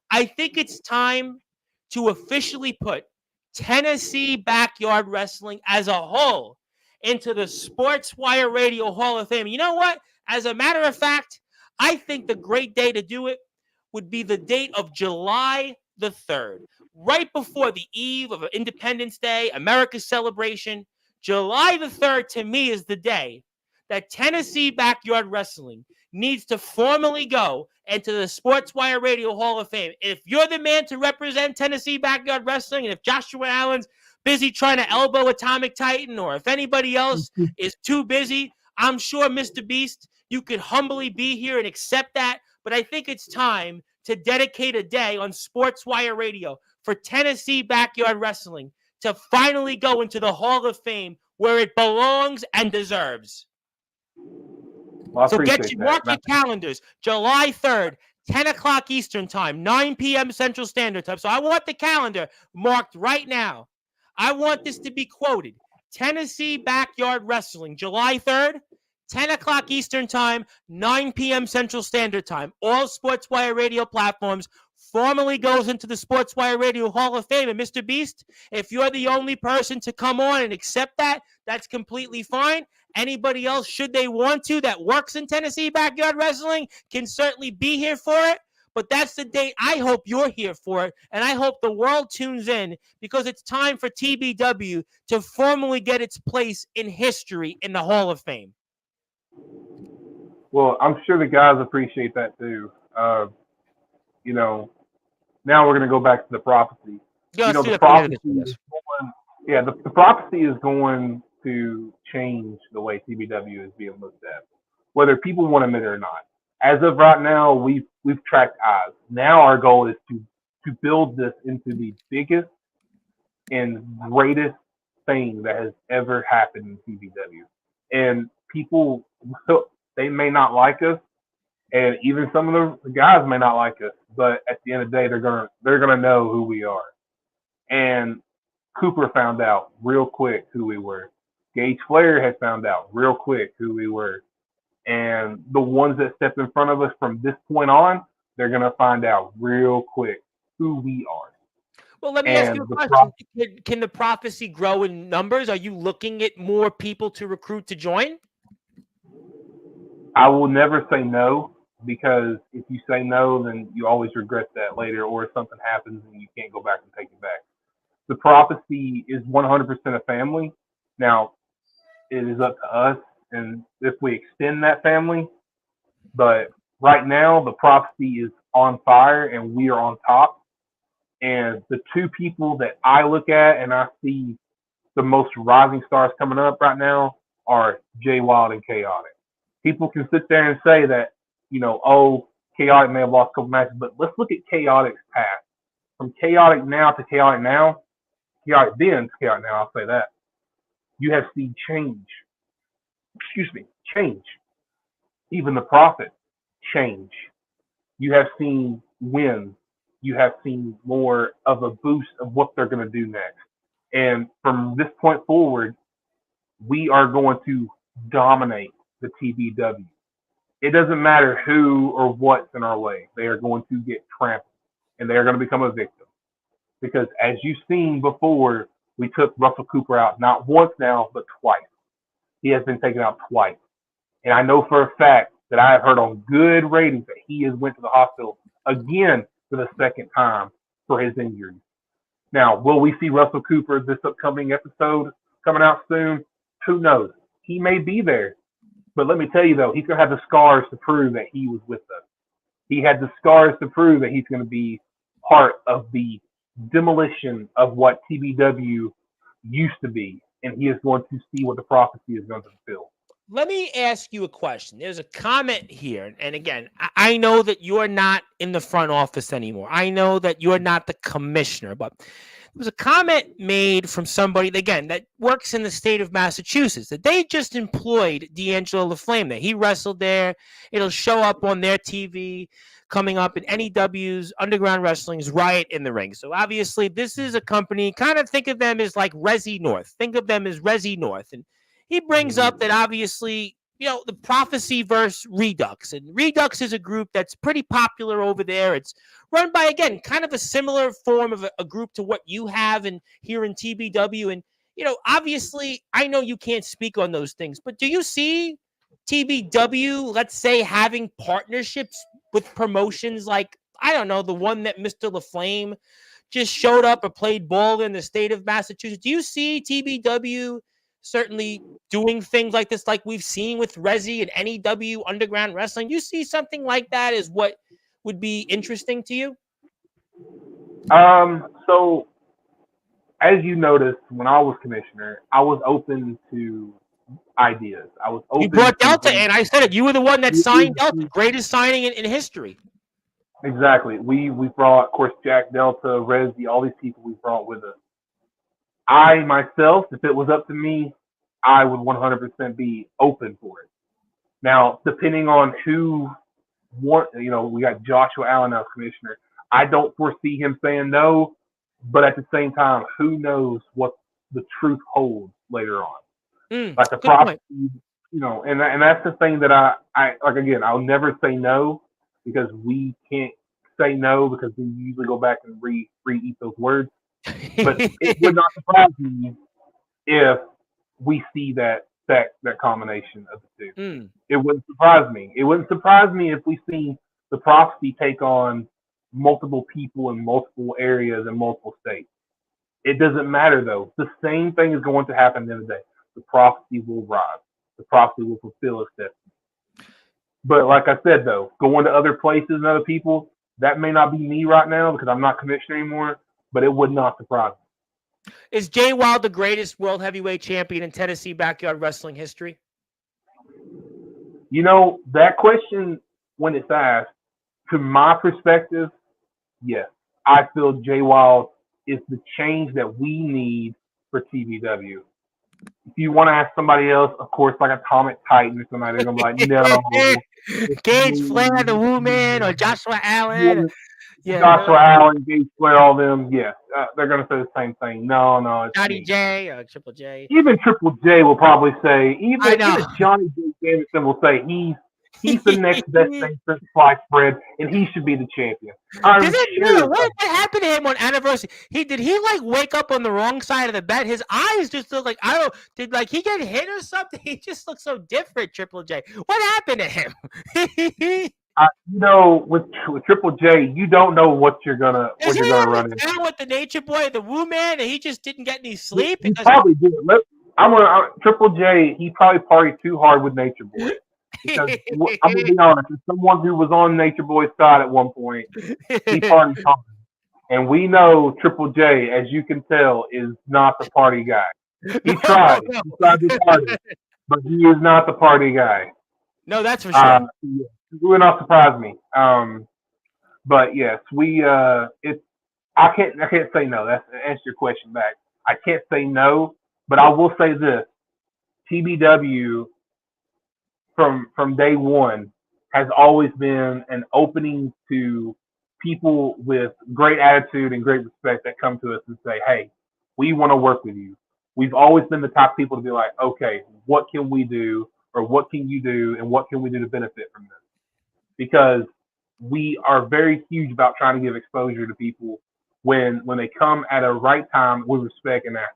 I think it's time to officially put Tennessee backyard wrestling as a whole into the Sportswire Radio Hall of Fame. You know what? As a matter of fact, I think the great day to do it would be the date of July the 3rd, right before the eve of Independence Day, America's celebration. July the 3rd, to me, is the day that Tennessee backyard wrestling needs to formally go into the Sportswire Radio Hall of Fame. If you're the man to represent Tennessee backyard wrestling, and if Joshua Allen's busy trying to elbow Atomic Titan, or if anybody else is too busy, I'm sure, Mr. Beast, you could humbly be here and accept that. But I think it's time to dedicate a day on Sportswire Radio for Tennessee backyard wrestling to finally go into the Hall of Fame where it belongs and deserves. Well, so mark your calendars. July 3rd, 10 o'clock Eastern Time, 9 p.m. Central Standard Time. So I want the calendar marked right now. I want this to be quoted. Tennessee backyard wrestling, July 3rd, 10 o'clock Eastern Time, 9 p.m. Central Standard Time. All Sportswire radio platforms formally goes into the Sportswire Radio Hall of Fame. And Mr. Beast, if you're the only person to come on and accept that, that's completely fine. Anybody else, should they want to, that works in Tennessee Backyard Wrestling, can certainly be here for it. But that's the date. I hope you're here for it, and I hope the world tunes in, because it's time for TBW to formally get its place in history in the Hall of Fame. Well, I'm sure the guys appreciate that too. You know, now we're going to go back to the prophecy. Yeah, The prophecy the prophecy is going to change the way TBW is being looked at, whether people want to admit it or not. As of right now, we've tracked eyes. Now our goal is to build this into the biggest and greatest thing that has ever happened in TBW. And people, they may not like us, and even some of the guys may not like us, but at the end of the day, they're gonna know who we are. And Cooper found out real quick who we were. Gage Flair had found out real quick who we were. And the ones that step in front of us from this point on, they're gonna find out real quick who we are. Well, let me ask you a question. Can the prophecy grow in numbers? Are you looking at more people to recruit to join? I will never say no, because if you say no, then you always regret that later, or if something happens and you can't go back and take it back. The prophecy is 100% a family. Now, it is up to us, and if we extend that family, but right now the prophecy is on fire and we are on top. And the two people that I look at and I see the most rising stars coming up right now are Jay Wild and Chaotic. People can sit there and say that, Chaotic may have lost a couple matches, but let's look at Chaotic's past. From Chaotic now to Chaotic now, Chaotic then to Chaotic now, I'll say that. You have seen change. Change. Even the Prophet, change. You have seen wins. You have seen more of a boost of what they're going to do next. And from this point forward, we are going to dominate the TBW. It doesn't matter who or what's in our way. They are going to get trampled, and they are going to become a victim. Because as you've seen before, we took Russell Cooper out not once now, but twice. He has been taken out twice. And I know for a fact that I have heard on good ratings that he has went to the hospital again for the second time for his injury. Now, will we see Russell Cooper this upcoming episode coming out soon? Who knows? He may be there. But let me tell you, though, he's going to have the scars to prove that he was with us. He had the scars to prove that he's going to be part of the demolition of what TBW used to be. And he is going to see what the prophecy is going to fulfill. Let me ask you a question. There's a comment here. And again, I know that you're not in the front office anymore. I know that you're not the commissioner, but there was a comment made from somebody, again, that works in the state of Massachusetts, that they just employed D'Angelo LaFlame there. He wrestled there. It'll show up on their TV coming up in NEW's Underground Wrestling's Riot in the Ring. So obviously this is a company, kind of think of them as like Resi North. Think of them as Resi North. And he brings up that obviously, the Prophecy versus Redux. And Redux is a group that's pretty popular over there. It's run by, again, kind of a similar form of a group to what you have here in TBW. And, obviously, I know you can't speak on those things, but do you see TBW, let's say, having partnerships with promotions like, I don't know, the one that Mr. LaFlame just showed up or played ball in the state of Massachusetts? Do you see TBW certainly doing things like this, like we've seen with Resi and NEW Underground Wrestling? You see something like that as what would be interesting to you? So as you noticed, when I was commissioner, I was open to ideas. I was open. You brought Delta in. I said it. You were the one that signed Delta, greatest signing in history. Exactly. We brought, of course, Jack Delta, Resi, all these people we brought with us. I myself, if it was up to me, I would 100% be open for it. Now, depending on who we got Joshua Allen as commissioner. I don't foresee him saying no, but at the same time, who knows what the truth holds later on. Like the prophecy, and that's the thing that I like. Again, I'll never say no because we can't say no because we usually go back and re-eat those words. But it would not surprise me if we see that combination of the two. Mm. It wouldn't surprise me. It wouldn't surprise me if we see the prophecy take on multiple people in multiple areas in multiple states. It doesn't matter though. The same thing is going to happen at the end of the day. The prophecy will rise. The prophecy will fulfill its destiny. But like I said though, going to other places and other people, that may not be me right now because I'm not commissioner anymore, but it would not surprise me. Is Jay Wild the greatest world heavyweight champion in Tennessee backyard wrestling history? That question, when it's asked, to my perspective, yes. I feel Jay Wild is the change that we need for TBW. If you want to ask somebody else, of course, like Atomic Titan or somebody, they're going to be like, no. Gage Flair, the Woo Man, or Joshua Allen. Yeah, Joshua Allen, Gage Flair, all them, yeah. They're going to say the same thing. No, it's Johnny me. J or Triple J. Even Triple J will probably say, even Johnny J. Davidson will say he's the next best thing since sliced bread, and he should be the champion. What happened to him on anniversary? Did he like wake up on the wrong side of the bed? His eyes just look like did like he get hit or something? He just looks so different, Triple J. What happened to him? With Triple J, you don't know what you're gonna run into. Down with the Nature Boy, the Woo Man, and he just didn't get any sleep. He probably did. Triple J. He probably partied too hard with Nature Boy. Because I'm gonna be honest, as someone who was on Nature Boy's side at one point, he partied hard, and we know Triple J, as you can tell, is not the party guy. He tried. He tried to party, but he is not the party guy. No, that's for sure. It would not surprise me. But yes, I can't say no. That's to answer your question back. I can't say no, but I will say this: TBW from day one has always been an opening to people with great attitude and great respect that come to us and say, "Hey, we want to work with you." We've always been the type of people to be like, "Okay, what can we do, or what can you do, and what can we do to benefit from this?" Because we are very huge about trying to give exposure to people when they come at a right time with respect and access.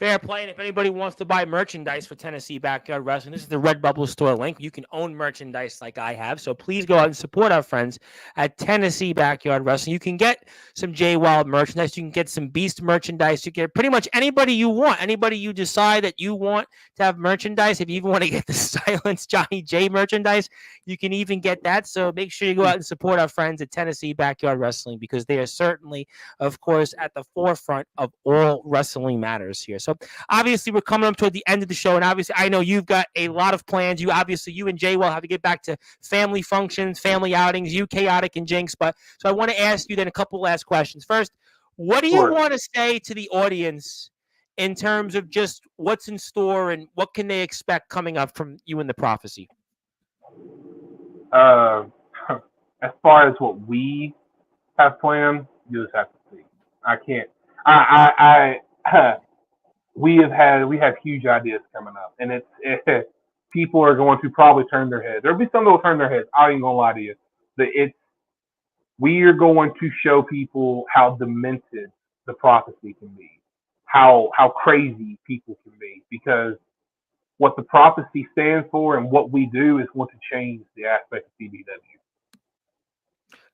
Fair play. And if anybody wants to buy merchandise for Tennessee Backyard Wrestling, this is the Redbubble store link. You can own merchandise like I have. So please go out and support our friends at Tennessee Backyard Wrestling. You can get some Jay Wild merchandise. You can get some Beast merchandise. You can get pretty much anybody you want. Anybody you decide that you want to have merchandise. If you even want to get the Silence Johnny J merchandise, you can even get that. So make sure you go out and support our friends at Tennessee Backyard Wrestling because they are certainly, of course, at the forefront of all wrestling matters here. So obviously we're coming up toward the end of the show, and obviously I know you've got a lot of plans. You and Jay will have to get back to family functions, family outings, you Chaotic and Jinx. But so I want to ask you then a couple last questions. First, what do you want to say to the audience in terms of just what's in store and what can they expect coming up from you and the Prophecy? As far as what we have planned, you just have to see. I can't. We have huge ideas coming up, and people are going to probably turn their heads. There'll be some that will turn their heads. I ain't gonna lie to you. We are going to show people how demented the Prophecy can be, how crazy people can be, because what the Prophecy stands for and what we do is going to change the aspect of TBW.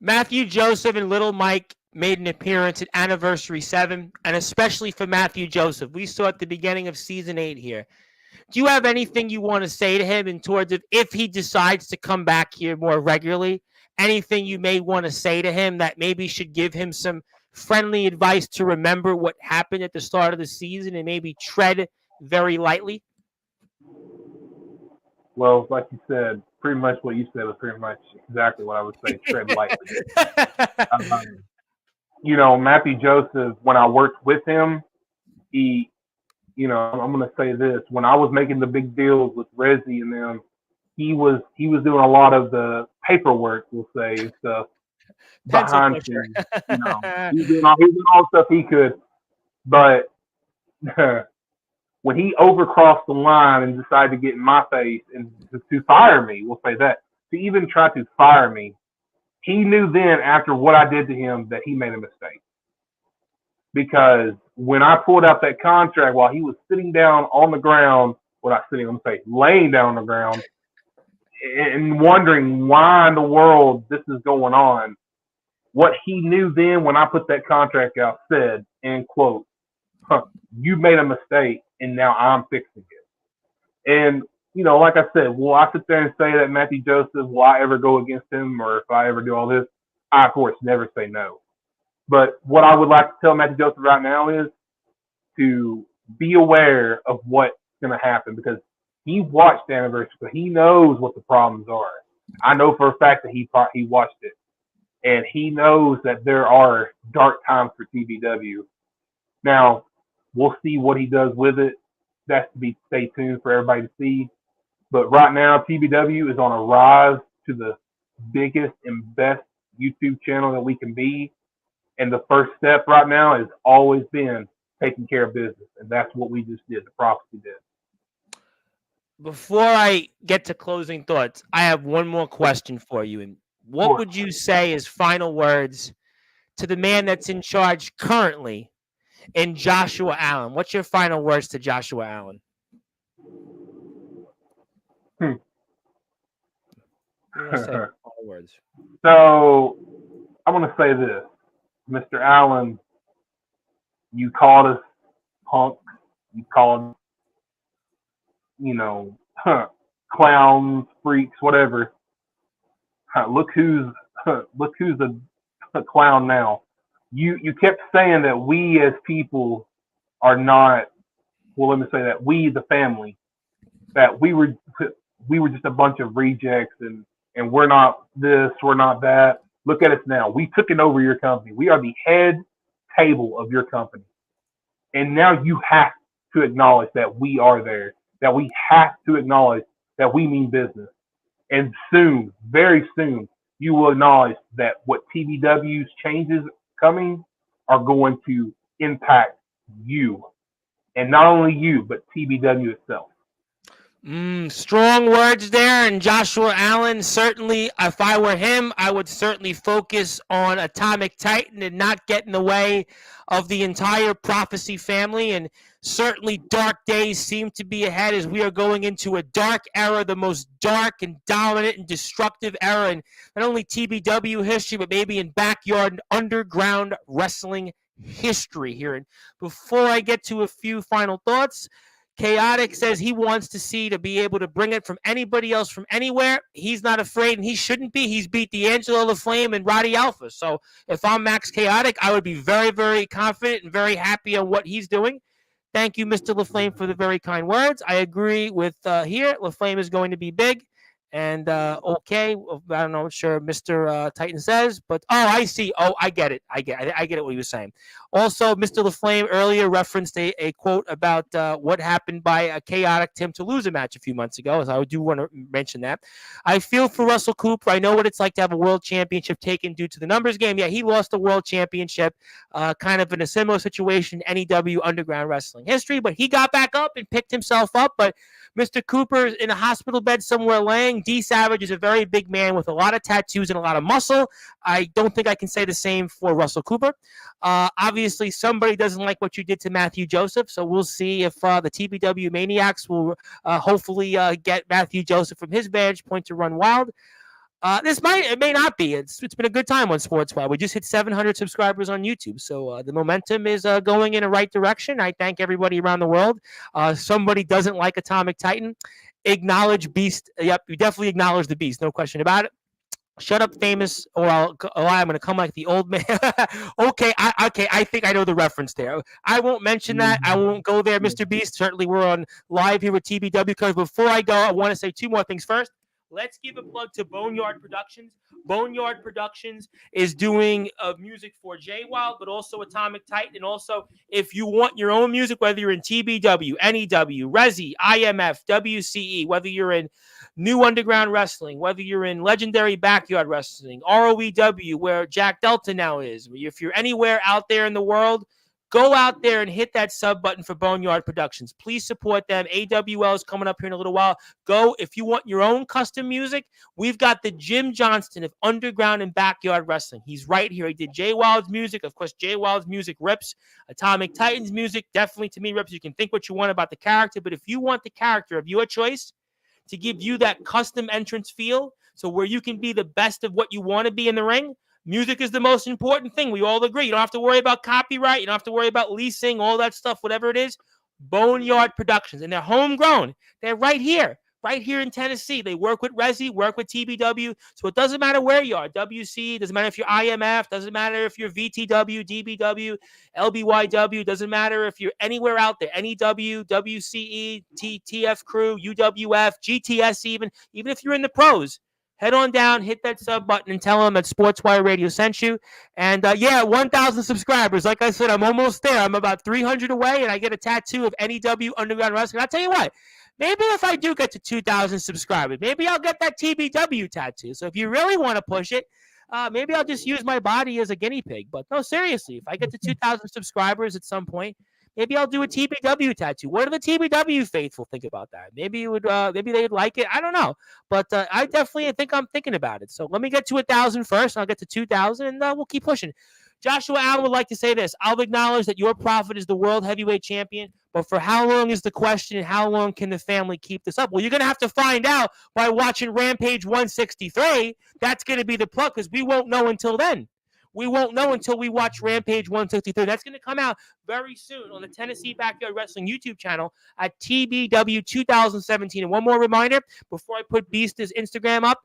Matthew Joseph and Little Mike made an appearance at Anniversary 7, and especially for Matthew Joseph. We saw at the beginning of Season 8 here. Do you have anything you want to say to him in towards of if he decides to come back here more regularly? Anything you may want to say to him that maybe should give him some friendly advice to remember what happened at the start of the season and maybe tread very lightly? Well, like you said, pretty much what you said was pretty much exactly what I would say, tread lightly. Matthew Joseph, when I worked with him, I'm going to say this. When I was making the big deals with Rezi and them, he was doing a lot of the paperwork, we'll say, and stuff behind him. He was doing all the stuff he could. But when he overcrossed the line and decided to get in my face and to fire me, we'll say that, to even try to fire me, he knew then after what I did to him that he made a mistake. Because when I pulled out that contract while he was sitting down on the ground, well, not sitting, I'm going to say laying down on the ground, and wondering why in the world this is going on, what he knew then when I put that contract out said, end quote, you made a mistake and now I'm fixing it. And, like I said, will I sit there and say that Matthew Joseph, will I ever go against him or if I ever do all this? I, of course, never say no. But what I would like to tell Matthew Joseph right now is to be aware of what's going to happen because he watched the anniversary, so he knows what the problems are. I know for a fact that he watched it, and he knows that there are dark times for TBW. Now, we'll see what he does with it. That's to be stay tuned for everybody to see. But right now, TBW is on a rise to the biggest and best YouTube channel that we can be. And the first step right now has always been taking care of business. And that's what we just did. The prophecy did. Before I get to closing thoughts, I have one more question for you. And what would you say as final words to the man that's in charge currently in Joshua Allen? What's your final words to Joshua Allen? Final words. So I'm going to say this. Mr. Allen, you called us punks. You called, clowns, freaks, whatever. Look who's a clown now. You kept saying that we as people are not. Well, let me say that we, the family, that we were just a bunch of rejects and we're not this, we're not that. Look at us now. We took it over your company. We are the head table of your company. And now you have to acknowledge that we are there, that we have to acknowledge that we mean business. And soon, very soon, you will acknowledge that what TBW's changes coming are going to impact you. And not only you, but TBW itself. Strong words there. And Joshua Allen, certainly, if I were him, I would certainly focus on Atomic Titan and not get in the way of the entire Prophecy family. And certainly dark days seem to be ahead as we are going into a dark era, the most dark and dominant and destructive era in not only TBW history, but maybe in backyard underground wrestling history here. And before I get to a few final thoughts, Chaotic says he wants to be able to bring it from anybody else from anywhere. He's not afraid, and he shouldn't be. He's beat D'Angelo the Flame and Roddy Alpha. So if I'm Max Chaotic, I would be very, very confident and very happy on what he's doing. Thank you, Mr. LaFlame, for the very kind words. I agree with here. LaFlame is going to be big. And okay, I don't know, I'm sure Mr. Titan says, but I see. I get it. I get it. What he was saying. Also, Mr. LaFlame earlier referenced a quote about what happened by a Chaotic Tim Toulouse match a few months ago. So I do want to mention that. I feel for Russell Cooper. I know what it's like to have a world championship taken due to the numbers game. Yeah, he lost the world championship, kind of in a similar situation in NEW Underground Wrestling history, but he got back up and picked himself up. But Mr. Cooper is in a hospital bed somewhere laying. D Savage is a very big man with a lot of tattoos and a lot of muscle. I don't think I can say the same for Russell Cooper. Obviously, somebody doesn't like what you did to Matthew Joseph, so we'll see if the TBW Maniacs will hopefully get Matthew Joseph from his vantage point to run wild. It may not be. It's been a good time on Sportzwire. We just hit 700 subscribers on YouTube, so the momentum is going in the right direction. I thank everybody around the world. Somebody doesn't like Atomic Titan. Acknowledge Beast. Yep, you definitely acknowledge the Beast. No question about it. Shut up, famous, or I'm going to come like the old man. Okay, I think I know the reference there. I won't mention that. I won't go there, Mr. Beast. Certainly, we're on live here with TBW. Because before I go, I want to say two more things first. Let's give a plug to Boneyard Productions. Boneyard Productions is doing music for J-Wild, but also Atomic Titan. And also, if you want your own music, whether you're in TBW, NEW, Resi, IMF, WCE, whether you're in New Underground Wrestling, whether you're in Legendary Backyard Wrestling, ROEW, where Jack Delta now is, if you're anywhere out there in the world, Go out there and hit that sub button for Boneyard Productions. Please support them. AWL is coming up here in a little while. Go, if you want your own custom music, we've got the Jim Johnston of Underground and Backyard Wrestling. He's right here. He did Jay Wild's music. Of course, Jay Wild's music rips. Atomic Titans music definitely, to me, rips. You can think what you want about the character, but if you want the character of your choice to give you that custom entrance feel, so where you can be the best of what you want to be in the ring, music is the most important thing. We all agree. You don't have to worry about copyright. You don't have to worry about leasing, all that stuff, whatever it is. Boneyard Productions. And they're homegrown. They're right here in Tennessee. They work with Resi, work with TBW. So it doesn't matter where you are. WC, doesn't matter if you're IMF, doesn't matter if you're VTW, DBW, LBYW, doesn't matter if you're anywhere out there. NEW, WCE, TF Crew, UWF, GTS even if you're in the pros. Head on down, hit that sub button, and tell them that Sportswire Radio sent you. And 1,000 subscribers. Like I said, I'm almost there. I'm about 300 away, and I get a tattoo of NEW Underground Wrestling. I'll tell you what, maybe if I do get to 2,000 subscribers, maybe I'll get that TBW tattoo. So if you really want to push it, maybe I'll just use my body as a guinea pig. But no, seriously, if I get to 2,000 subscribers at some point, maybe I'll do a TBW tattoo. What do the TBW faithful think about that? Maybe maybe they'd like it. I don't know, but I definitely think I'm thinking about it. So let me get to 1,000 first. And I'll get to 2,000, and we'll keep pushing. Joshua Allen would like to say this. I'll acknowledge that your prophet is the world heavyweight champion, but for how long is the question, and how long can the family keep this up? Well, you're going to have to find out by watching Rampage 163. That's going to be the plug, because we won't know until then. We won't know until we watch Rampage 163. That's going to come out very soon on the Tennessee Backyard Wrestling YouTube channel at TBW 2017. And one more reminder before I put Beast's Instagram up.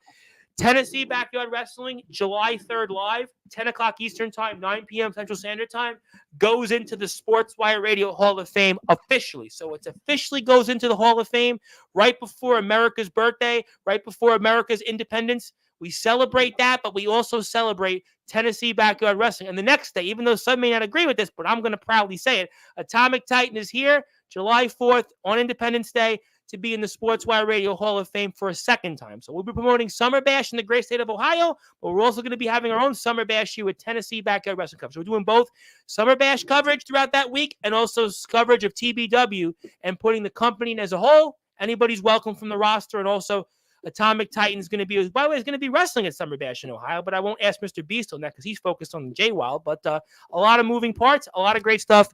Tennessee Backyard Wrestling, July 3rd live, 10 o'clock Eastern Time, 9 p.m. Central Standard Time, goes into the Sportswire Radio Hall of Fame officially. So it officially goes into the Hall of Fame right before America's birthday, right before America's independence. We celebrate that, but we also celebrate Tennessee Backyard Wrestling. And the next day, even though some may not agree with this, but I'm going to proudly say it, Atomic Titan is here July 4th on Independence Day to be in the Sportswire Radio Hall of Fame for a second time. So we'll be promoting Summer Bash in the great state of Ohio, but we're also going to be having our own Summer Bash here with Tennessee Backyard Wrestling Cup. So we're doing both Summer Bash coverage throughout that week and also coverage of TBW and putting the company as a whole. Anybody's welcome from the roster, and also Atomic Titan is going to be, by the way, is going to be wrestling at Summer Bash in Ohio, but I won't ask Mr. Beast on that because he's focused on J Wild. But a lot of moving parts, a lot of great stuff.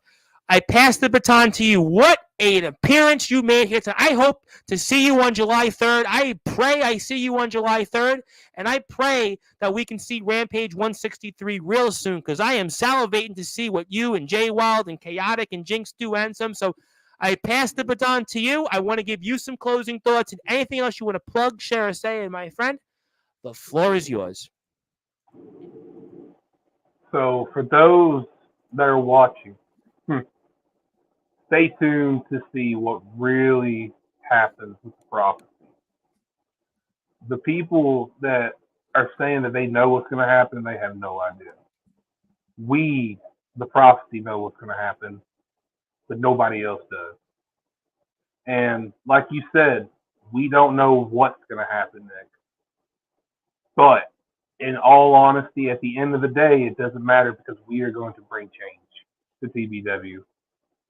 I pass the baton to you. What an appearance you made here tonight. I hope to see you on July 3rd. I pray I see you on July 3rd, and I pray that we can see Rampage 163 real soon, because I am salivating to see what you and Jay Wild and Chaotic and Jinx do and some. So I pass the baton to you. I want to give you some closing thoughts and anything else you want to plug, share, or say. And my friend, the floor is yours. So for those that are watching, stay tuned to see what really happens with the prophecy. The people that are saying that they know what's going to happen, they have no idea. We, the prophecy, know what's going to happen, but nobody else does. And like you said, we don't know what's going to happen next. But in all honesty, at the end of the day, it doesn't matter, because we are going to bring change to TBW.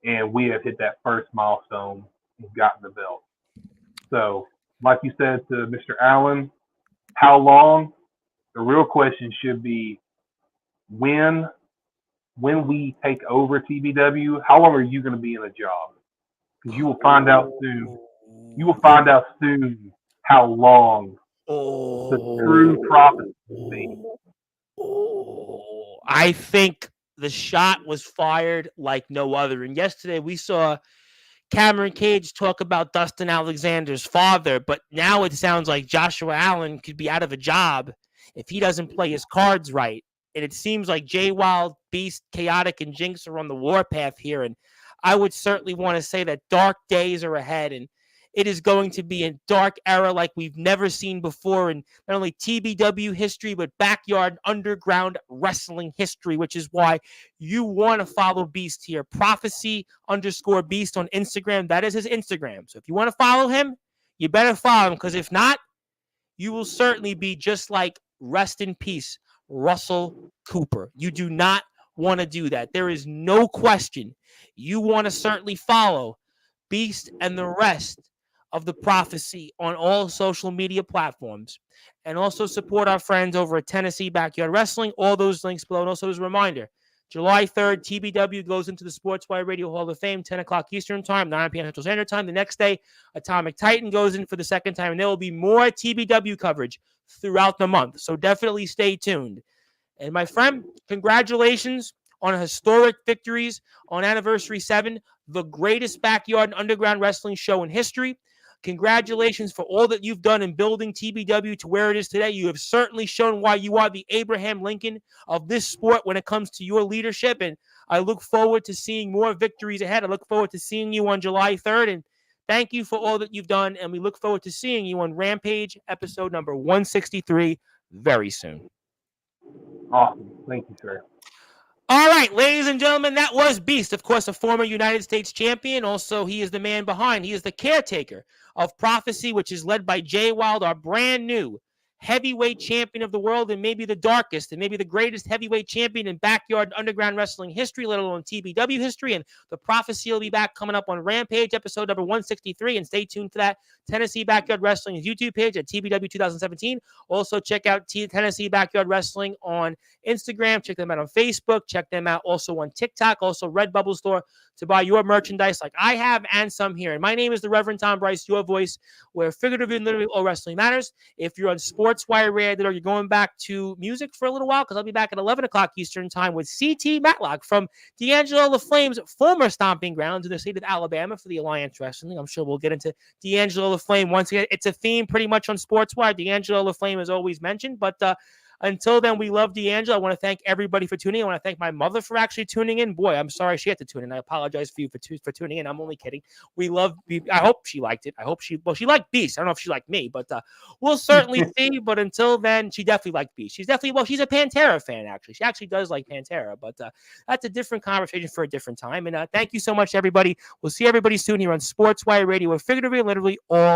And we have hit that first milestone and gotten the belt. So, like you said to Mr. Allen, how long? The real question should be when we take over TBW, how long are you going to be in a job? Because you will find out soon. You will find out soon how long the true prophet will be. I think the shot was fired like no other. And yesterday we saw Cameron Cage talk about Dustin Alexander's father, but now it sounds like Joshua Allen could be out of a job if he doesn't play his cards right. And it seems like Jay Wild, Beast, Chaotic, and Jinx are on the warpath here. And I would certainly want to say that dark days are ahead, and it is going to be a dark era like we've never seen before in not only TBW history, but backyard underground wrestling history, which is why you want to follow Beast here. Prophecy_Beast on Instagram. That is his Instagram. So if you want to follow him, you better follow him, because if not, you will certainly be just like, rest in peace, Russell Cooper. You do not want to do that. There is no question. You want to certainly follow Beast and the rest of the Prophecy on all social media platforms, and also support our friends over at Tennessee Backyard Wrestling. All those links below. And also as a reminder, July 3rd, TBW goes into the Sportswire Radio Hall of Fame, 10 o'clock Eastern Time, 9 p.m. Central Standard Time. The next day, Atomic Titan goes in for the second time, and there will be more TBW coverage throughout the month. So definitely stay tuned. And my friend, congratulations on historic victories on Anniversary 7, the greatest backyard and underground wrestling show in history. Congratulations for all that you've done in building TBW to where it is today. You have certainly shown why you are the Abraham Lincoln of this sport when it comes to your leadership. And I look forward to seeing more victories ahead. I look forward to seeing you on July 3rd. And thank you for all that you've done. And we look forward to seeing you on Rampage episode number 163 very soon. Awesome. Thank you, sir. All right, ladies and gentlemen, that was Beast, of course, a former United States champion. Also, he is the man behind. He is the caretaker of Prophecy, which is led by Jay Wild, our brand new heavyweight champion of the world, and maybe the darkest and maybe the greatest heavyweight champion in backyard underground wrestling history, let alone TBW history. And the Prophecy will be back coming up on Rampage episode number 163. And stay tuned for that. Tennessee Backyard Wrestling's YouTube page at TBW 2017. Also, check out Tennessee Backyard Wrestling on Instagram. Check them out on Facebook. Check them out also on TikTok. Also, Redbubble store to buy your merchandise like I have and some here. And my name is the Reverend Tom Bryce, your voice, where figuratively and literally all wrestling matters. If you're on Sportswire Radio, you're going back to music for a little while, because I'll be back at 11 o'clock Eastern Time with CT Matlock from D'Angelo LaFlame's former stomping grounds in the state of Alabama for the Alliance Wrestling. I'm sure we'll get into D'Angelo LaFlame once again. It's a theme pretty much on Sportswire. D'Angelo LaFlame is always mentioned, but until then, we love D'Angelo. I want to thank everybody for tuning in. I want to thank my mother for actually tuning in. Boy, I'm sorry she had to tune in. I apologize for you for tuning in. I'm only kidding. We love. I hope she liked it. I hope she liked Beast. I don't know if she liked me, but we'll certainly see. But until then, she definitely liked Beast. She's a Pantera fan, actually. She actually does like Pantera, but that's a different conversation for a different time. And thank you so much, everybody. We'll see everybody soon here on Sportswire Radio, where figuratively and literally all